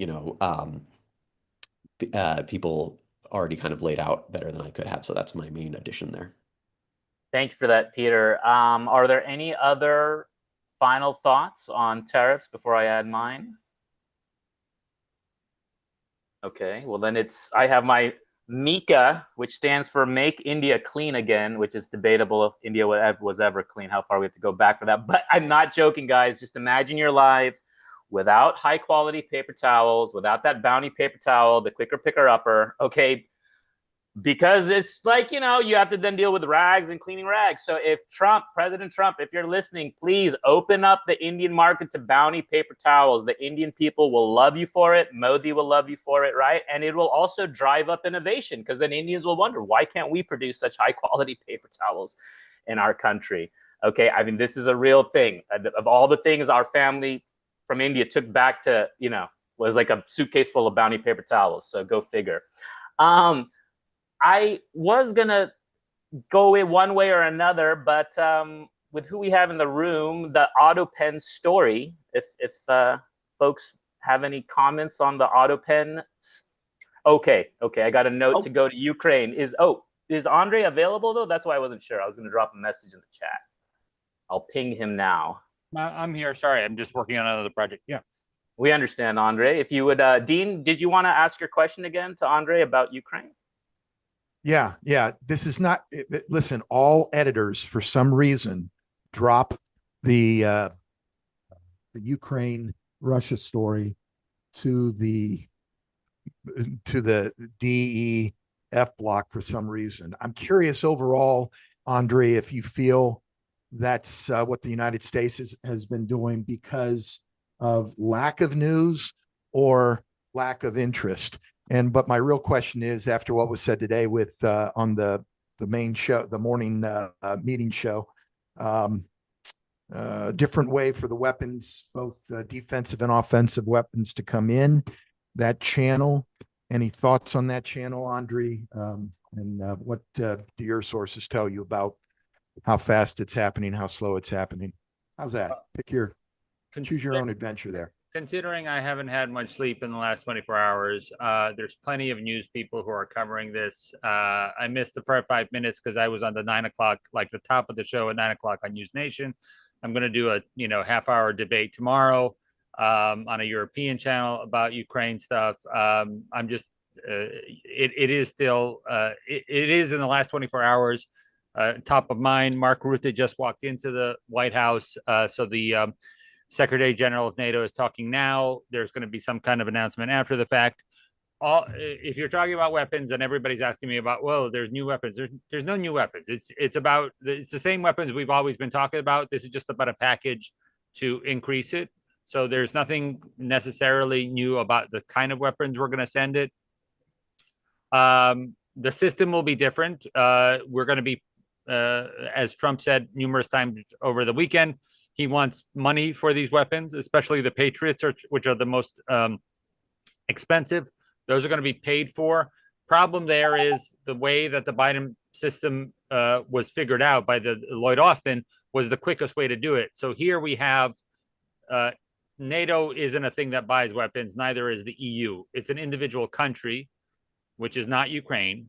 B: already kind of laid out better than I could have. So that's my main addition there.
A: Thank you for that, Peter. Are there any other final thoughts on tariffs before I add mine? Okay, well then I have my MICA, which stands for Make India Clean Again, which is debatable if India was ever clean, how far we have to go back for that. But I'm not joking, guys. Just imagine your lives without high quality paper towels, without that bounty paper towel, the quicker picker upper, okay? Because it's like, you know, you have to then deal with rags and cleaning rags. So if President Trump, if you're listening, please open up the Indian market to bounty paper towels. The Indian people will love you for it. Modi will love you for it, right? And it will also drive up innovation, because then Indians will wonder, why can't we produce such high quality paper towels in our country? Okay, I mean, this is a real thing. Of all the things our family from India took back to, you know, was like a suitcase full of bounty paper towels. So go figure. I was going to go in one way or another, but with who we have in the room, the auto pen story, if folks have any comments on the auto pen. Okay, I got a note to go to Ukraine. Is Andre available, though? That's why I wasn't sure. I was going to drop a message in the chat. I'll ping him now.
D: I'm here. Sorry, I'm just working on another project. Yeah.
A: We understand, Andre. If you would, Dean, did you want to ask your question again to Andre about Ukraine?
C: Yeah. This is not. Listen, all editors for some reason drop the Ukraine Russia story to the DEF block for some reason. I'm curious overall, Andre, if you feel that's what the United States has been doing because of lack of news or lack of interest. But my real question is, after what was said today with on the main show, the morning meeting show, different way for the weapons, both defensive and offensive weapons, to come in that channel. Any thoughts on that channel, Andre? And what do your sources tell you about how fast it's happening, how slow it's happening? How's that? Choose your own adventure there.
D: Considering I haven't had much sleep in the last 24 hours, there's plenty of news people who are covering this. I missed the first 5 minutes because I was on the 9 o'clock, like the top of the show at 9 o'clock on News Nation. I'm going to do a half-hour debate tomorrow on a European channel about Ukraine stuff. I'm just, it is still, it is in the last 24 hours, top of mind. Mark Rutte just walked into the White House. So the Secretary General of NATO is talking now. There's going to be some kind of announcement after the fact. If you're talking about weapons and everybody's asking me about, well, there's new weapons. There's no new weapons. It's the same weapons we've always been talking about. This is just about a package to increase it. So there's nothing necessarily new about the kind of weapons we're going to send it. The system will be different. We're going to be, as Trump said numerous times over the weekend, he wants money for these weapons, especially the Patriots, which are the most expensive. Those are going to be paid for. Problem there is the way that the Biden system was figured out by the Lloyd Austin was the quickest way to do it. So here we have NATO isn't a thing that buys weapons. Neither is the EU. It's an individual country, which is not Ukraine,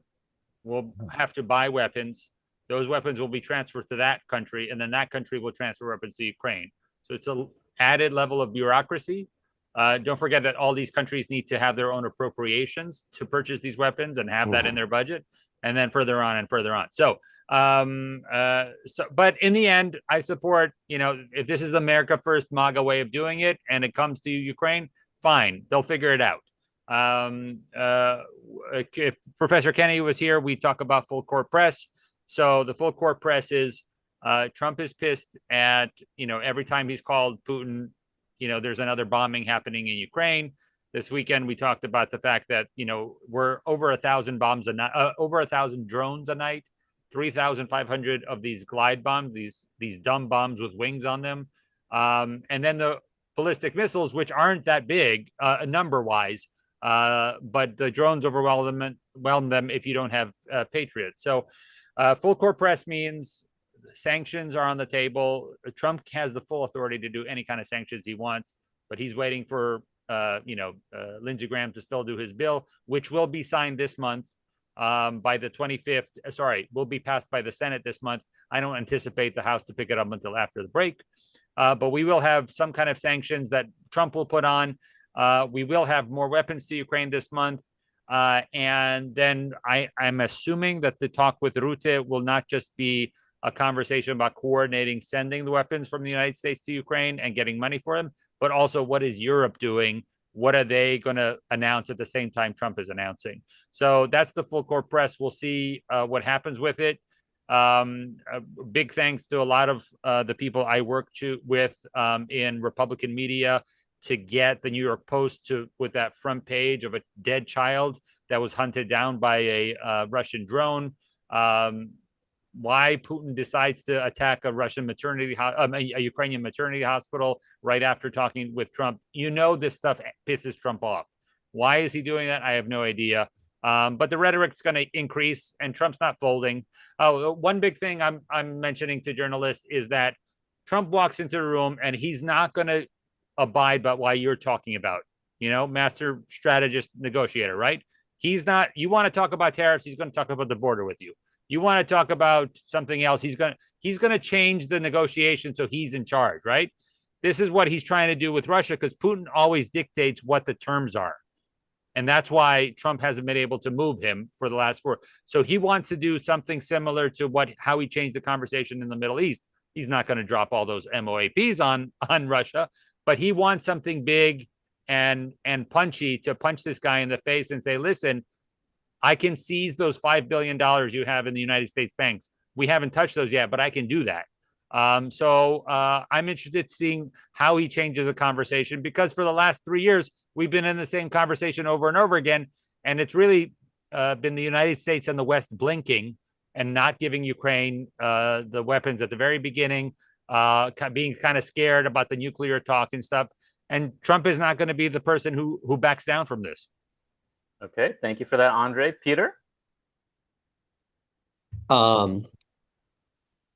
D: will have to buy weapons. Those weapons will be transferred to that country, and then that country will transfer weapons to Ukraine. So it's an added level of bureaucracy. Don't forget that all these countries need to have their own appropriations to purchase these weapons and have that in their budget, and then further on and further on. So, but in the end, I support, if this is America First MAGA way of doing it and it comes to Ukraine, fine, they'll figure it out. If Professor Kenny was here, we talk about full court press. So the full court press is Trump is pissed at, every time he's called Putin, there's another bombing happening in Ukraine. This weekend, we talked about the fact that, we're over 1,000 bombs a night, over 1,000 drones a night, 3,500 of these glide bombs, these dumb bombs with wings on them. And then the ballistic missiles, which aren't that big number wise, but the drones overwhelm them if you don't have Patriots. So full court press means sanctions are on the table. Trump has the full authority to do any kind of sanctions he wants, but he's waiting for Lindsey Graham to still do his bill, which will be signed this month by the 25th. Sorry, will be passed by the Senate this month. I don't anticipate the House to pick it up until after the break, but we will have some kind of sanctions that Trump will put on. We will have more weapons to Ukraine this month. And then I'm assuming that the talk with Rutte will not just be a conversation about coordinating sending the weapons from the United States to Ukraine and getting money for them, but also what is Europe doing? What are they going to announce at the same time Trump is announcing? So that's the full court press. We'll see what happens with it. Big thanks to a lot of the people I work with in Republican media to get the New York Post with that front page of a dead child that was hunted down by a Russian drone. Why Putin decides to attack a Russian a Ukrainian maternity hospital right after talking with Trump. This stuff pisses Trump off. Why is he doing that? I have no idea. But the rhetoric's going to increase, and Trump's not folding. Oh, one big thing I'm mentioning to journalists is that Trump walks into the room and he's not going to abide by what you're talking about. Master strategist, negotiator, right? He's not. You want to talk about tariffs? He's going to talk about the border with you. You want to talk about something else? He's going to change the negotiation so he's in charge, right? This is what he's trying to do with Russia because Putin always dictates what the terms are. And that's why Trump hasn't been able to move him for the last 4. So he wants to do something similar to how he changed the conversation in the Middle East. He's not going to drop all those MOAPs on Russia, but he wants something big and punchy to punch this guy in the face and say, listen, I can seize those $5 billion you have in the United States banks. We haven't touched those yet, but I can do that. So I'm interested in seeing how he changes the conversation because for the last 3 years, we've been in the same conversation over and over again. And it's really been the United States and the West blinking and not giving Ukraine the weapons at the very beginning, being kind of scared about the nuclear talk and stuff. And Trump is not going to be the person who backs down from this.
A: Okay, thank you for that, Andre. Peter?
B: Who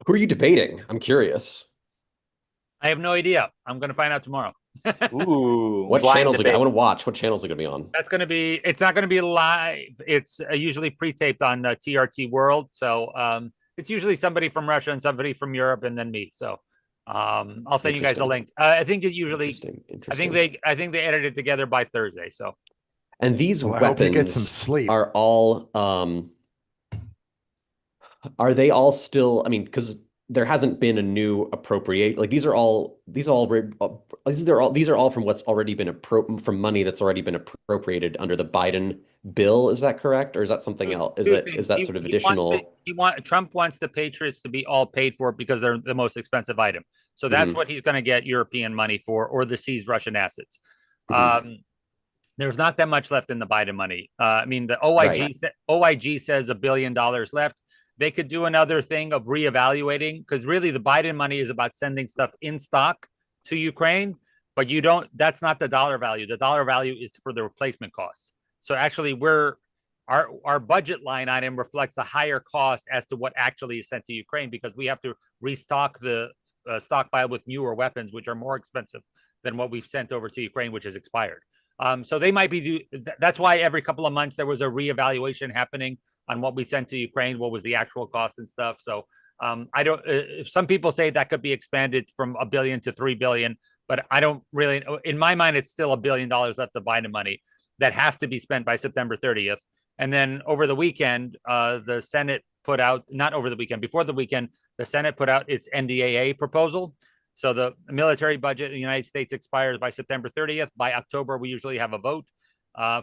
B: are you debating? I'm curious.
D: I have no idea. I'm going to find out tomorrow.
A: Ooh,
B: what channels? I want to watch. What channels are going to be on?
D: That's going to be. It's not going to be live. It's usually pre-taped on TRT World. So it's usually somebody from Russia and somebody from Europe, and then me. So I'll send you guys a link. I think it usually. Interesting. I think they edit it together by Thursday. So.
B: And these
C: I hope you get some
B: weapons
C: sleep.
B: Are all. Are they all still? I mean, because there hasn't been a new appropriate. Like these are all from what's already been from money that's already been appropriated under the Biden bill. Is that correct, or is that something else? Is that sort of additional?
D: Trump wants the Patriots to be all paid for because they're the most expensive item. So that's what he's going to get European money for, or the seized Russian assets. There's not that much left in the Biden money. I mean, the OIG says $1 billion left. They could do another thing of reevaluating because really the Biden money is about sending stuff in stock to Ukraine, but that's not the dollar value. The dollar value is for the replacement costs. So actually our budget line item reflects a higher cost as to what actually is sent to Ukraine because we have to restock the stockpile with newer weapons, which are more expensive than what we've sent over to Ukraine, which is expired. So they might be that's why every couple of months there was a reevaluation happening on what we sent to Ukraine, what was the actual cost and stuff. So I don't. Some people say that could be expanded from $1 billion to $3 billion, but I don't really. In my mind, it's still $1 billion left of Biden money that has to be spent by September 30th. And then over the weekend, the Senate put out before the weekend, the Senate put out its NDAA proposal. So the military budget in the United States expires by September 30th. By October, we usually have a vote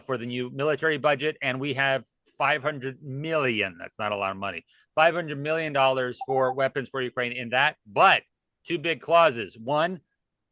D: for the new military budget, and we have $500 million. That's not a lot of money. $500 million for weapons for Ukraine in that, but two big clauses. One,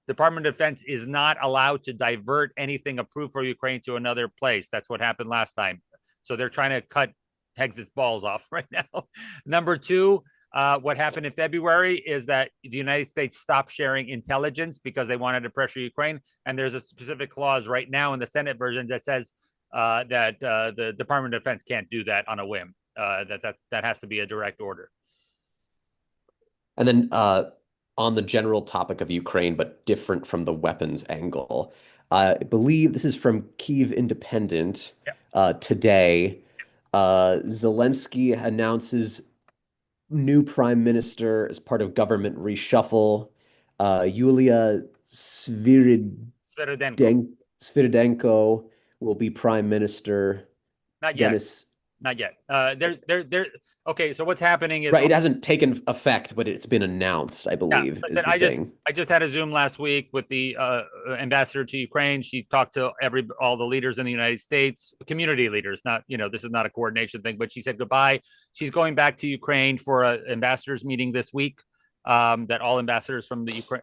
D: Department of Defense is not allowed to divert anything approved for Ukraine to another place. That's what happened last time. So they're trying to cut Hegs's balls off right now. Number two, what happened in February is that the United States stopped sharing intelligence because they wanted to pressure Ukraine. And there's a specific clause right now in the Senate version that says that the Department of Defense can't do that on a whim. That has to be a direct order.
B: And then on the general topic of Ukraine, but different from the weapons angle, I believe this is from Kyiv Independent today. Zelensky announces new prime minister as part of government reshuffle. Yulia Sviridenko will be prime minister.
D: Not yet. not yet. Okay, so what's happening is
B: Right, it hasn't taken effect, but it's been announced, I believe, is the thing.
D: I just had a Zoom last week with the ambassador to Ukraine. She talked to all the leaders in the United States, community leaders. Not, this is not a coordination thing, but she said goodbye. She's going back to Ukraine for an ambassadors meeting this week. That all ambassadors from the Ukraine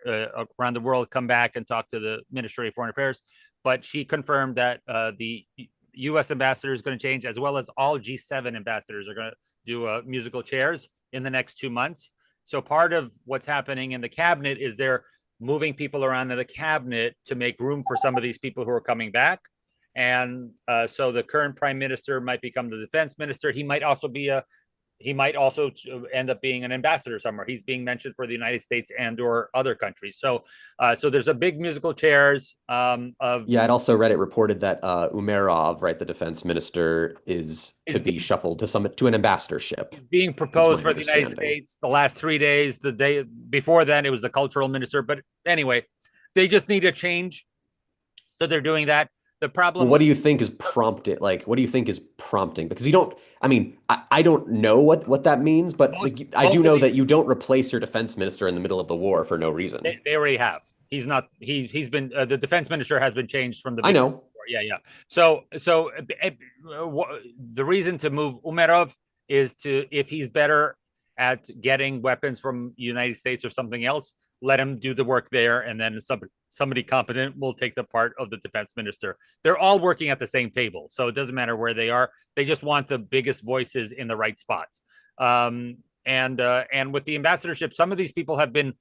D: around the world come back and talk to the Ministry of Foreign Affairs. But she confirmed that the U.S. ambassador is going to change, as well as all G7 ambassadors are going to do musical chairs in the next 2 months. So part of what's happening in the cabinet is they're moving people around in the cabinet to make room for some of these people who are coming back. And so the current prime minister might become the defense minister. He might also end up being an ambassador somewhere. He's being mentioned for the United States and or other countries. So there's a big musical chairs
B: I'd also read it reported that Umerov, right, the defense minister, is to be shuffled to an ambassadorship.
D: Being proposed for the United States the last 3 days. The day before then, it was the cultural minister. But anyway, they just need a change. So they're doing that. The problem.
B: Well, what do you think is prompting? What do you think is prompting? Because you don't. I mean, I don't know what that means, but I do know that you don't replace your defense minister in the middle of the war for no reason.
D: They already have. He's not. He's been the defense minister has been changed from the.
B: I know.
D: Yeah. So the reason to move Umerov is if he's better at getting weapons from the United States or something else, let him do the work there, and then somebody competent will take the part of the defense minister. They're all working at the same table, so it doesn't matter where they are. They just want the biggest voices in the right spots. And with the ambassadorship, some of these people have been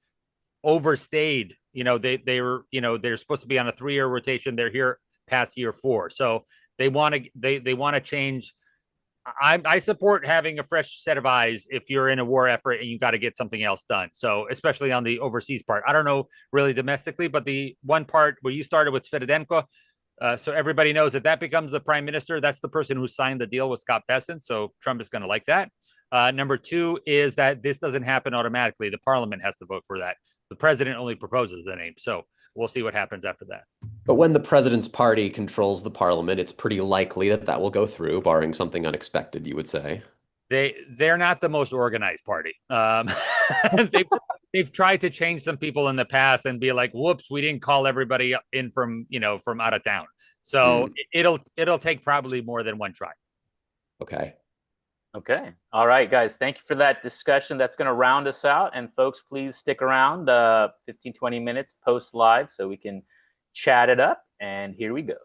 D: overstayed. They're supposed to be on a 3-year rotation. They're here past year 4, so they want to change. I support having a fresh set of eyes if you're in a war effort and you got to get something else done. So especially on the overseas part, I don't know really domestically, but the one part where you started with Svedenko, so everybody knows that becomes the prime minister. That's the person who signed the deal with Scott Bessent. So Trump is going to like that. Number 2 is that this doesn't happen automatically. The parliament has to vote for that. The president only proposes the name. So we'll see what happens after that.
B: But when the president's party controls the parliament, it's pretty likely that will go through, barring something unexpected, you would say.
D: They're not the most organized party. They've tried to change some people in the past and be like, whoops, we didn't call everybody in from out of town. So it'll take probably more than one try.
A: Okay. All right, guys. Thank you for that discussion. That's going to round us out. And folks, please stick around 15, 20 minutes post live so we can chat it up. And here we go.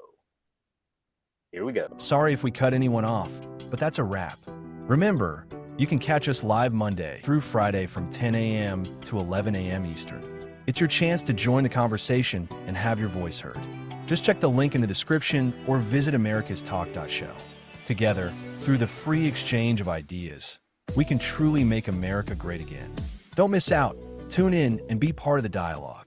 J: Sorry if we cut anyone off, but that's a wrap. Remember, you can catch us live Monday through Friday from 10 a.m. to 11 a.m. Eastern. It's your chance to join the conversation and have your voice heard. Just check the link in the description or visit americastalk.show. Together, through the free exchange of ideas, we can truly make America great again. Don't miss out. Tune in and be part of the dialogue.